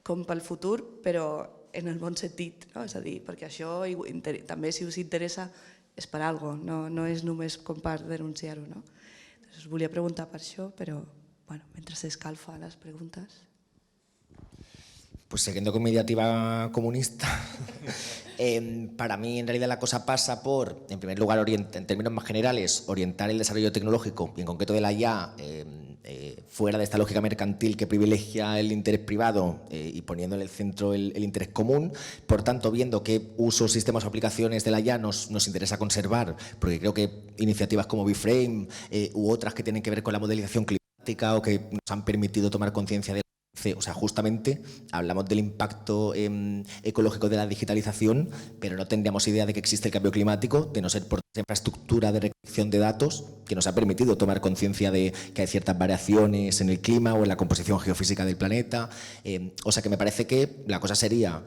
com pel futur, però en el bon sentit, no? És a dir, perquè això també, si us interessa, és per alguna cosa, no és només com per denunciar-ho, no? Us volia preguntar per això, però bueno, mentre s'escalfa les preguntes. Pues siguiendo con mi diatriba comunista, para mí en realidad la cosa pasa por, en primer lugar, en términos más generales, orientar el desarrollo tecnológico y en concreto de la IA fuera de esta lógica mercantil que privilegia el interés privado y poniendo en el centro el interés común. Por tanto, viendo qué usos, sistemas o aplicaciones de la IA nos interesa conservar, porque creo que iniciativas como BeFrame u otras que tienen que ver con la modelización climática o que nos han permitido tomar conciencia de... O sea, justamente hablamos del impacto ecológico de la digitalización, pero no tendríamos idea de que existe el cambio climático, de no ser por esa infraestructura de recolección de datos que nos ha permitido tomar conciencia de que hay ciertas variaciones en el clima o en la composición geofísica del planeta. O sea que me parece que la cosa sería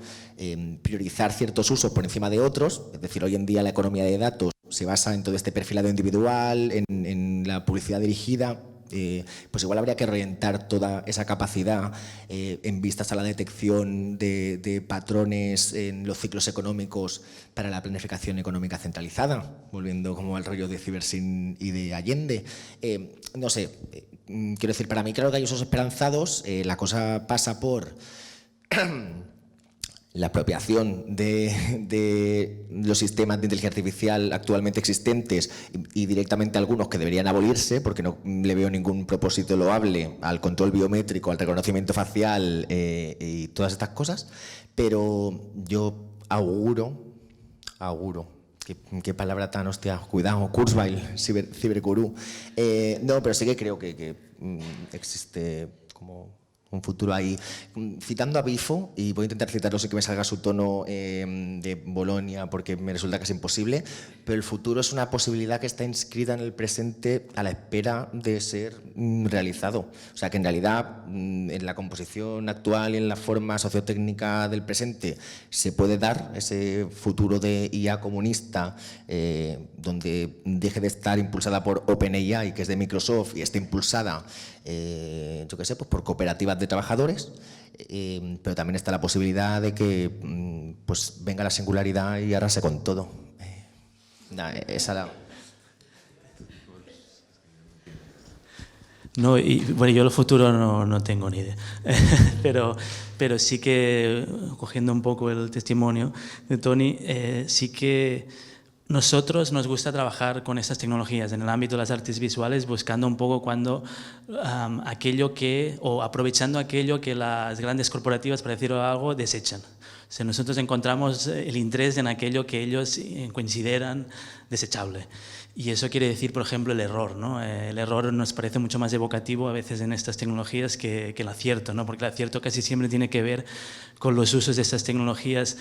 priorizar ciertos usos por encima de otros, es decir, hoy en día la economía de datos se basa en todo este perfilado individual, en la publicidad dirigida. Pues igual habría que reorientar toda esa capacidad en vistas a la detección de patrones en los ciclos económicos para la planificación económica centralizada, volviendo como al rollo de Cibersyn y de Allende. No sé, quiero decir, para mí creo que hay usos esperanzados, la cosa pasa por... la apropiación de los sistemas de inteligencia artificial actualmente existentes y directamente algunos que deberían abolirse porque no le veo ningún propósito loable al control biométrico, al reconocimiento facial y todas estas cosas, pero yo auguro, qué palabra tan hostia, cuidado, Kurzweil, cibergurú, no, pero sí que creo que existe como... un futuro ahí. Citando a Bifo, y voy a intentar citarlo sin que me salga su tono de Bolonia porque me resulta casi imposible, pero el futuro es una posibilidad que está inscrita en el presente a la espera de ser realizado. O sea que en realidad en la composición actual y en la forma sociotécnica del presente se puede dar ese futuro de IA comunista donde deje de estar impulsada por OpenAI, que es de Microsoft, y esté impulsada yo qué sé, pues por cooperativas de trabajadores, pero también está la posibilidad de que pues venga la singularidad y arrase con todo. Esa la... No, y bueno, yo el futuro no tengo ni idea, pero sí que, cogiendo un poco el testimonio de Toni, sí que nosotros nos gusta trabajar con estas tecnologías en el ámbito de las artes visuales, buscando un poco aprovechando aquello que las grandes corporativas, para decirlo algo, desechan. O sea, nosotros encontramos el interés en aquello que ellos consideran desechable. Y eso quiere decir, por ejemplo, el error, ¿no? El error nos parece mucho más evocativo a veces en estas tecnologías que el acierto, ¿no? Porque el acierto casi siempre tiene que ver con los usos de estas tecnologías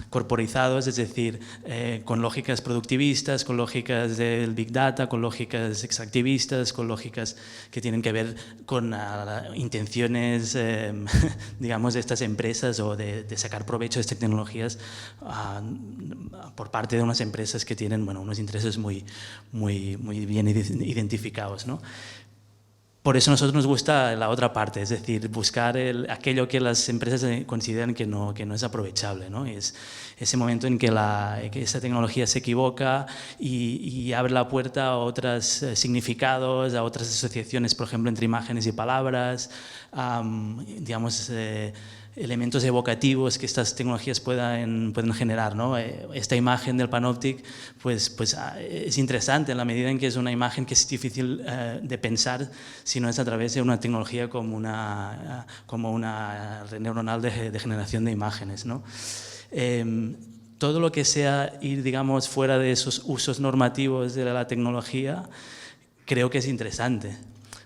corporizados, es decir, con lógicas productivistas, con lógicas del Big Data, con lógicas extractivistas, con lógicas que tienen que ver con intenciones, digamos, de estas empresas o de sacar provecho de estas tecnologías por parte de unas empresas que tienen, bueno, unos intereses muy bien identificados, ¿no? Por eso a nosotros nos gusta la otra parte, es decir, buscar aquello que las empresas consideran que no es aprovechable, ¿no? Es ese momento en que esa tecnología se equivoca y abre la puerta a otros significados, a otras asociaciones, por ejemplo, entre imágenes y palabras, digamos, elementos evocativos que estas tecnologías pueden generar, ¿no? Esta imagen del panóptic pues es interesante en la medida en que es una imagen que es difícil de pensar si no es a través de una tecnología como una red neuronal de generación de imágenes, ¿no? Todo lo que sea ir, digamos, fuera de esos usos normativos de la tecnología creo que es interesante.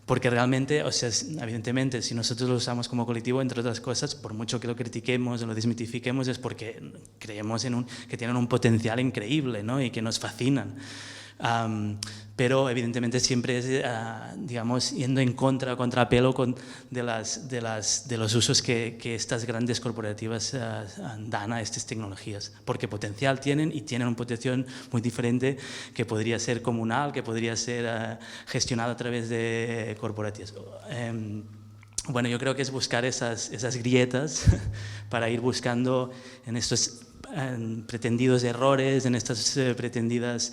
Porque realmente, o sea, evidentemente, si nosotros lo usamos como colectivo, entre otras cosas, por mucho que lo critiquemos o lo desmitifiquemos, es porque creemos que tienen un potencial increíble, ¿no? Y que nos fascinan. Pero evidentemente siempre es, digamos, yendo en contrapelo de los usos que estas grandes corporativas dan a estas tecnologías, porque potencial tienen y tienen un potencial muy diferente que podría ser comunal, que podría ser gestionado a través de corporativas. Bueno, yo creo que es buscar esas grietas para ir buscando en estos pretendidos errores, en estos pretendidos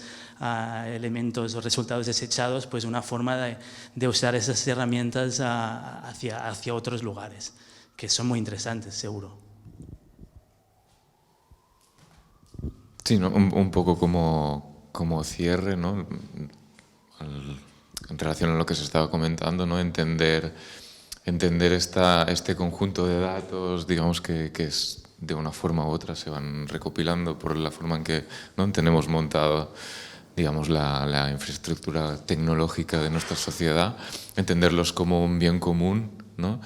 elementos o resultados desechados, pues una forma de usar esas herramientas hacia otros lugares, que son muy interesantes, seguro. Sí, ¿no? Un poco como cierre, ¿no? En relación a lo que se estaba comentando, ¿no? Entender este conjunto de datos, digamos que es de una forma u otra se van recopilando por la forma en que, ¿no? tenemos montado, digamos, la infraestructura tecnológica de nuestra sociedad, entenderlos como un bien común, ¿no?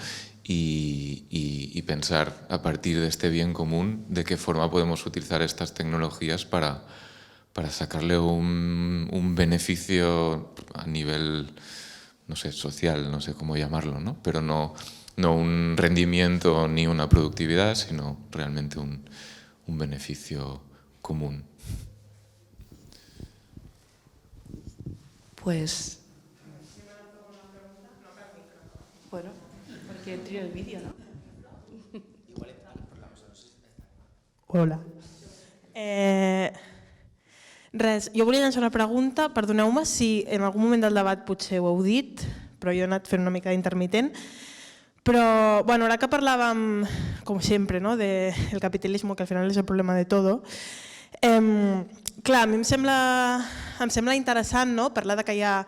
y pensar a partir de este bien común de qué forma podemos utilizar estas tecnologías para sacarle un beneficio a nivel, no sé, social, no sé cómo llamarlo, ¿no? Pero no un rendimiento ni una productividad, sino realmente un beneficio común. Pues... Bueno, perquè entri el vídeo, no? Hola. Res, jo volia llançar una pregunta, perdoneu-me si en algun moment del debat potser ho heu dit, però jo he anat fent una mica d'intermitent. Però, bueno, ara que parlàvem, com sempre, ¿no? del capitalismo, que al final és el problema de todo, clar, a mi em sembla interessant, no? Parlar de que hi ha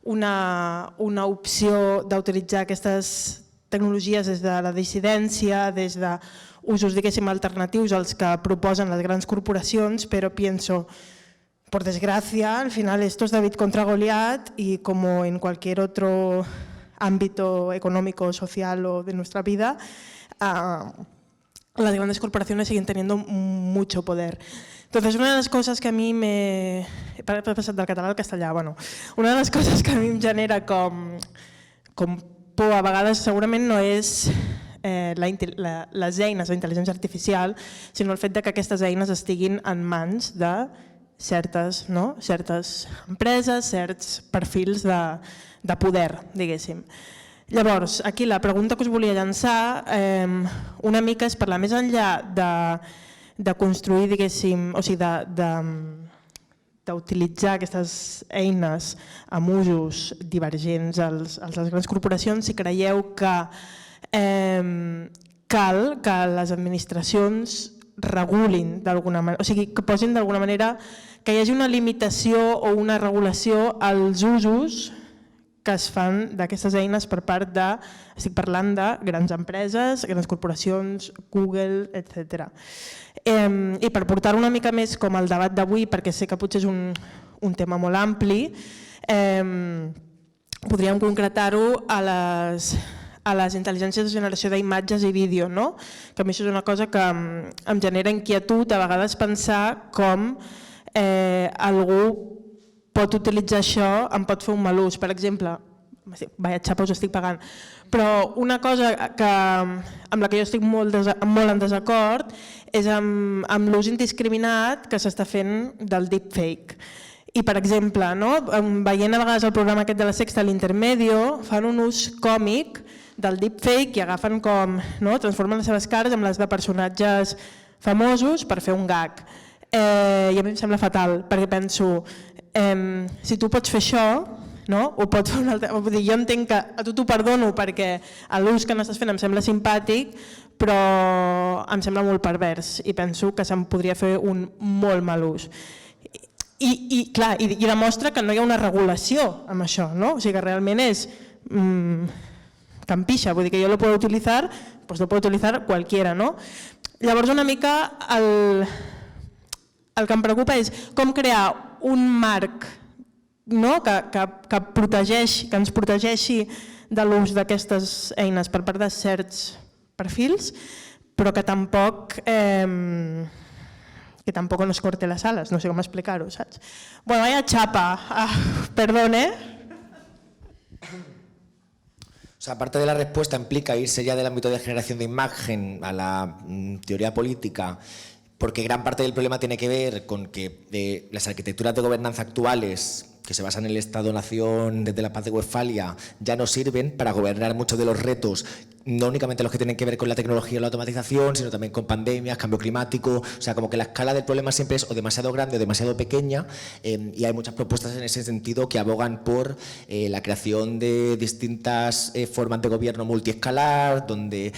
una opció d'utilitzar aquestes tecnologies des de la dissidència, des d'usos, diguéssim, alternatius als que proposen les grans corporacions, però pienso, por desgracia, al final esto es David contra Goliat y como en cualquier otro ámbito económico, social o de nuestra vida, las grandes corporaciones siguen teniendo mucho poder. Entonces, una de las cosas que a mí me... He passat del català al castellà, bueno. Una de les coses que a mi em genera com por a vegades segurament no és les eines d'intel·ligència artificial, sinó el fet que aquestes eines estiguin en mans de certes empreses, certs perfils de poder, diguéssim. Llavors, aquí la pregunta que us volia llançar una mica és parlar més enllà de construir, diguéssim, o sigui, d'utilitzar aquestes eines amb usos divergents als les grans corporacions, si creieu que cal que les administracions regulin d'alguna manera, o sigui, que posin d'alguna manera que hi hagi una limitació o una regulació als usos que es fan d'aquestes eines per part de, estic parlant de grans empreses, grans corporacions, Google, etc. I per portar-ho una mica més com el debat d'avui, perquè sé que potser és un tema molt ampli, podríem concretar-ho a les intel·ligències de generació d'imatges i vídeo, no? Que a mi això és una cosa que em genera inquietud a vegades pensar com algú pot utilitzar això, em pot fer un mal ús. Per exemple, vaya xapa, us estic pagant, però una cosa amb la que jo estic molt en desacord és amb l'ús indiscriminat que s'està fent del deepfake. I, per exemple, veient a vegades el programa aquest de la Sexta, l'Intermedio, fan un ús còmic del deepfake i agafen com, transformen les seves cares amb les de personatges famosos per fer un gag. I a mi em sembla fatal, perquè penso, si tu pots fer això, ho pots fer un altre... Jo entenc que a tu t'ho perdono perquè l'ús que n'estàs fent em sembla simpàtic, però em sembla molt pervers i penso que se'n podria fer un molt mal ús. I demostra que no hi ha una regulació amb això, no? O sigui que realment és campixa, vull dir que jo lo puedo utilizar, pues lo puede utilizar cualquiera, no? Llavors una mica el que em preocupa és com crear un marc que ens protegeixi de l'ús d'aquestes eines per part de certs perfils, però que tampoc nos corte las alas, no sé com explicar-ho, saps? Bueno, vaya chapa, perdone. O sea, aparte de la respuesta implica irse ya del ámbito de generación de imagen a la teoría política, porque gran parte del problema tiene que ver con que las arquitecturas de gobernanza actuales, que se basan en el Estado-Nación desde la Paz de Westfalia, ya no sirven para gobernar muchos de los retos, no únicamente los que tienen que ver con la tecnología o la automatización, sino también con pandemias, cambio climático. O sea, como que la escala del problema siempre es o demasiado grande o demasiado pequeña, y hay muchas propuestas en ese sentido que abogan por la creación de distintas formas de gobierno multiescalar, donde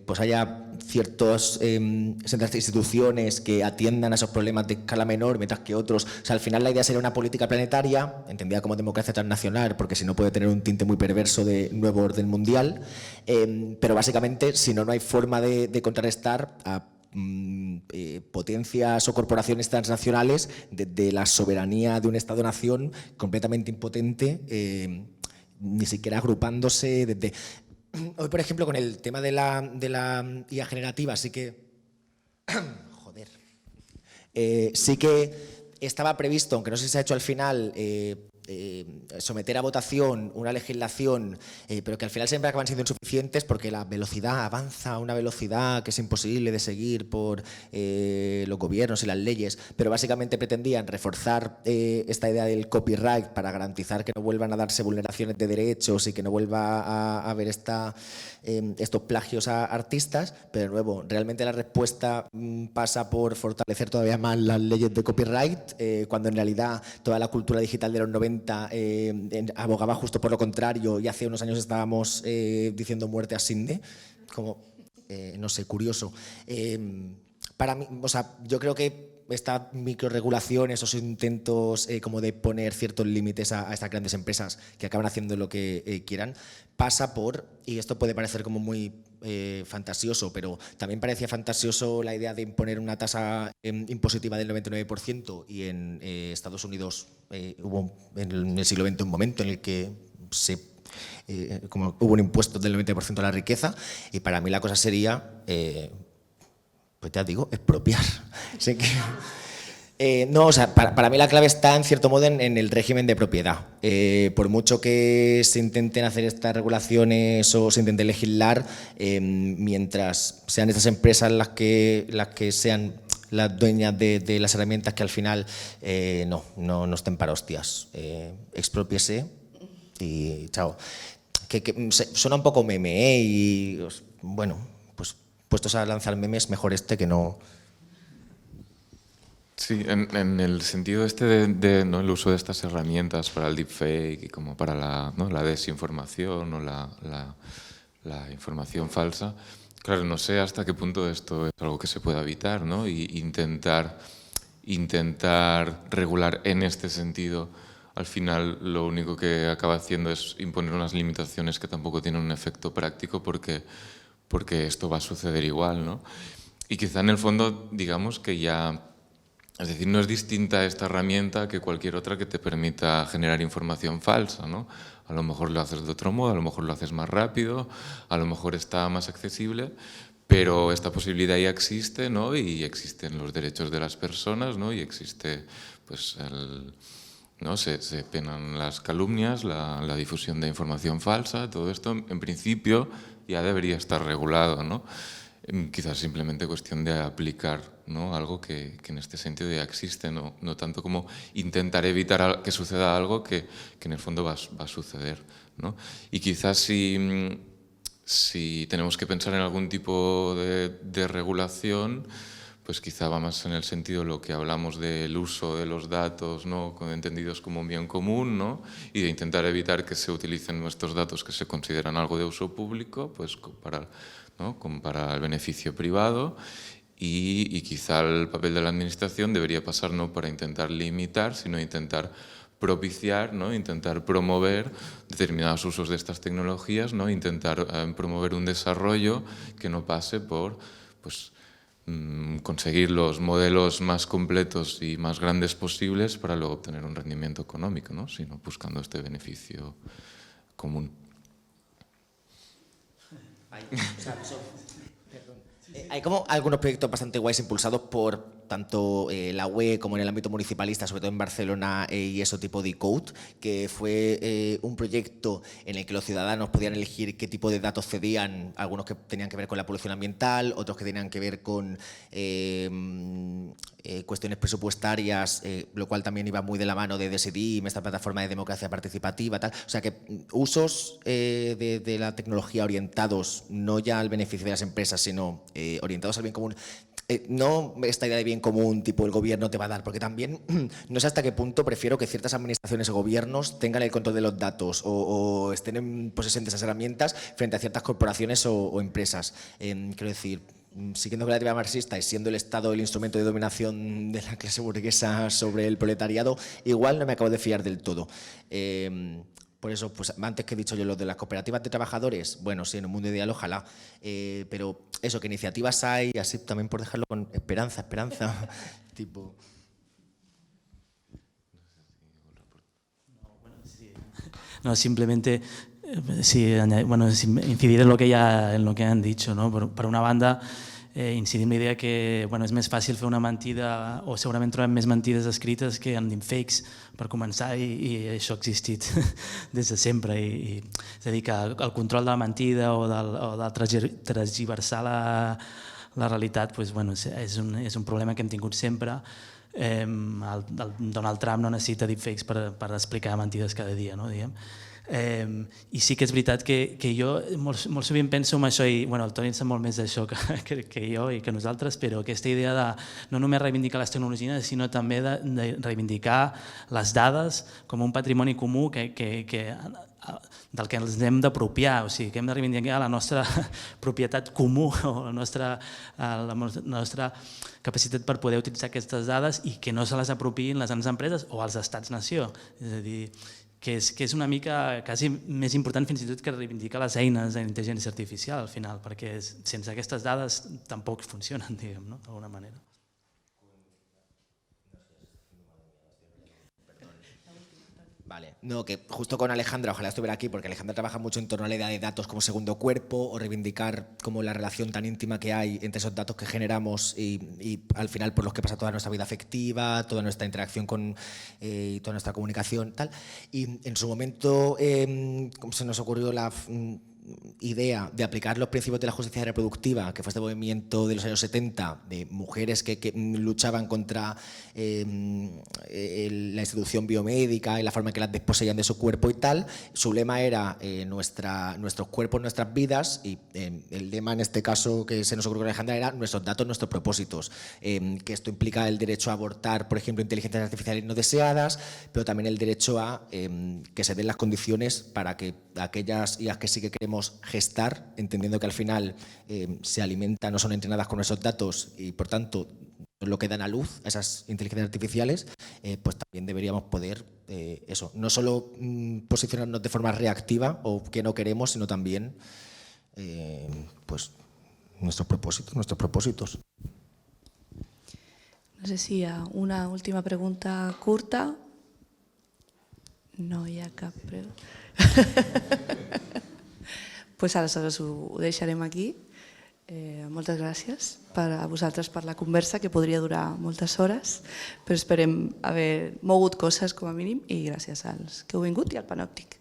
pues haya ciertas instituciones que atiendan a esos problemas de escala menor, mientras que otros. O sea, al final la idea sería una política planetaria, entendida como democracia transnacional, porque si no puede tener un tinte muy perverso de nuevo orden mundial, pero básicamente si no hay forma de contrarrestar a potencias o corporaciones transnacionales de la soberanía de un Estado-nación completamente impotente, ni siquiera agrupándose desde... Hoy, por ejemplo, con el tema de la IA generativa, sí que... Joder. Sí que estaba previsto, aunque no sé si se ha hecho al final, someter a votación una legislación, pero que al final siempre acaban siendo insuficientes porque la velocidad avanza a una velocidad que es imposible de seguir por los gobiernos y las leyes, pero básicamente pretendían reforzar esta idea del copyright para garantizar que no vuelvan a darse vulneraciones de derechos y que no vuelva a haber estos plagios a artistas, pero de nuevo, realmente la respuesta pasa por fortalecer todavía más las leyes de copyright, cuando en realidad toda la cultura digital de los 90 abogaba justo por lo contrario, y hace unos años estábamos diciendo muerte a Sydney, como, no sé, curioso. Para mí, o sea, yo creo que esta microregulación, esos intentos como de poner ciertos límites a estas grandes empresas que acaban haciendo lo que quieran, pasa por, y esto puede parecer como muy fantasioso, pero también parecía fantasioso la idea de imponer una tasa impositiva del 99%, y en Estados Unidos hubo en el siglo XX un momento en el que como hubo un impuesto del 90% a la riqueza, y para mí la cosa sería... pues ya digo, expropiar. Sé que, no, o sea, para mí la clave está en cierto modo en el régimen de propiedad. Por mucho que se intenten hacer estas regulaciones o se intente legislar, mientras sean estas empresas las que sean las dueñas de las herramientas, que al final no estén para hostias. Exprópiese y chao. Que suena un poco meme, y bueno, pues puestos a lanzar memes, mejor este que no. Sí, en el sentido este de ¿no? el uso de estas herramientas para el deepfake y como para la desinformación o la información falsa, claro, no sé hasta qué punto esto es algo que se pueda evitar, ¿no? Y intentar regular en este sentido, al final lo único que acaba haciendo es imponer unas limitaciones que tampoco tienen un efecto práctico, porque esto va a suceder igual, ¿no? Y quizá en el fondo, digamos que ya, es decir, no es distinta esta herramienta que cualquier otra que te permita generar información falsa, ¿no? A lo mejor lo haces de otro modo, a lo mejor lo haces más rápido, a lo mejor está más accesible, pero esta posibilidad ya existe, ¿no? Y existen los derechos de las personas, ¿no? Y existe, pues, ¿no? Se penan las calumnias, la difusión de información falsa, todo esto en principio ya debería estar regulado, ¿no? Quizás simplemente cuestión de aplicar, ¿no? Algo que en este sentido ya existe, no tanto como intentar evitar que suceda algo que en el fondo va a suceder, ¿no? Y quizás si tenemos que pensar en algún tipo de regulación, pues quizá va más en el sentido de lo que hablamos del uso de los datos, ¿no? Entendidos como un bien común, ¿no? Y de intentar evitar que se utilicen nuestros datos que se consideran algo de uso público, pues ¿no? Como para el beneficio privado, y quizá el papel de la administración debería pasar no para intentar limitar, sino intentar propiciar, ¿no? Intentar promover determinados usos de estas tecnologías, ¿no? Intentar promover un desarrollo que no pase por pues, conseguir los modelos más completos y más grandes posibles para luego obtener un rendimiento económico, ¿no? Sino buscando este beneficio común. Hay como algunos proyectos bastante guays impulsados por tanto la UE como en el ámbito municipalista, sobre todo en Barcelona y eso tipo de Code, que fue un proyecto en el que los ciudadanos podían elegir qué tipo de datos cedían, algunos que tenían que ver con la polución ambiental, otros que tenían que ver con cuestiones presupuestarias, lo cual también iba muy de la mano de Decidim, esta plataforma de democracia participativa, tal. O sea que usos de la tecnología orientados no ya al beneficio de las empresas, sino orientados al bien común. No esta idea de bien común tipo el gobierno te va a dar, porque también no sé hasta qué punto prefiero que ciertas administraciones o gobiernos tengan el control de los datos o estén en posesión de esas herramientas frente a ciertas corporaciones o empresas. Quiero decir, siguiendo con la teoría marxista y siendo el Estado el instrumento de dominación de la clase burguesa sobre el proletariado, igual no me acabo de fiar del todo. Por eso, pues antes que he dicho yo lo de las cooperativas de trabajadores, bueno, sí, en un mundo ideal ojalá, pero eso, que iniciativas hay, así también por dejarlo con esperanza, tipo... No, simplemente sí, bueno, incidir en lo que han dicho, ¿no? Per una banda, incidir en la idea que bueno, és més fàcil fer una mentida, o segurament trobem més mentides escrites que en deepfakes, per començar, i això ha existit des de sempre. És a dir, que el control de la mentida o de transgiversar la realitat doncs, bueno, és un problema que hem tingut sempre. El Donald Trump no necessita deepfakes per explicar mentides cada dia, no, diguem. I sí que és veritat que jo molt sovint penso en això, i el Toni sap molt més d'això que jo i que nosaltres, però aquesta idea de no només reivindicar les tecnologies, sinó també de reivindicar les dades com un patrimoni comú del que ens hem d'apropiar, o sigui, que hem de reivindicar la nostra propietat comú o la nostra capacitat per poder utilitzar aquestes dades i que no se les apropiïn les grans empreses o els estats-nació. És a dir, que és una mica quasi més important fins i tot que reivindicar les eines d'intel·ligència artificial al final, perquè sense aquestes dades tampoc funcionen, diguem, no? D'alguna manera. Vale, no, que justo con Alejandra, ojalá estuviera aquí, porque Alejandra trabaja mucho en torno a la idea de datos como segundo cuerpo o reivindicar como la relación tan íntima que hay entre esos datos que generamos y al final por los que pasa toda nuestra vida afectiva, toda nuestra interacción con toda nuestra comunicación, tal. Y en su momento se nos ocurrió la idea de aplicar los principios de la justicia reproductiva, que fue este movimiento de los años 70, de mujeres que luchaban contra la institución biomédica y la forma en que las desposeían de su cuerpo y tal. Su lema era nuestros cuerpos, nuestras vidas, y el lema en este caso que se nos ocurrió con Alejandra era nuestros datos, nuestros propósitos, que esto implica el derecho a abortar, por ejemplo, inteligencias artificiales no deseadas, pero también el derecho a que se den las condiciones para que aquellas IAs que sí que queremos gestar, entendiendo que al final se alimentan, no son entrenadas con esos datos y por tanto lo que dan a luz a esas inteligencias artificiales, pues también deberíamos poder eso, no solo posicionarnos de forma reactiva o que no queremos, sino también pues nuestros propósitos. No sé si hi ha una última pregunta curta. No hi ha cap pregunta. Pues aleshores ho deixarem aquí. Moltes gràcies a vosaltres per la conversa, que podria durar moltes hores, però esperem haver mogut coses com a mínim, i gràcies als que heu vingut i al Panòptic.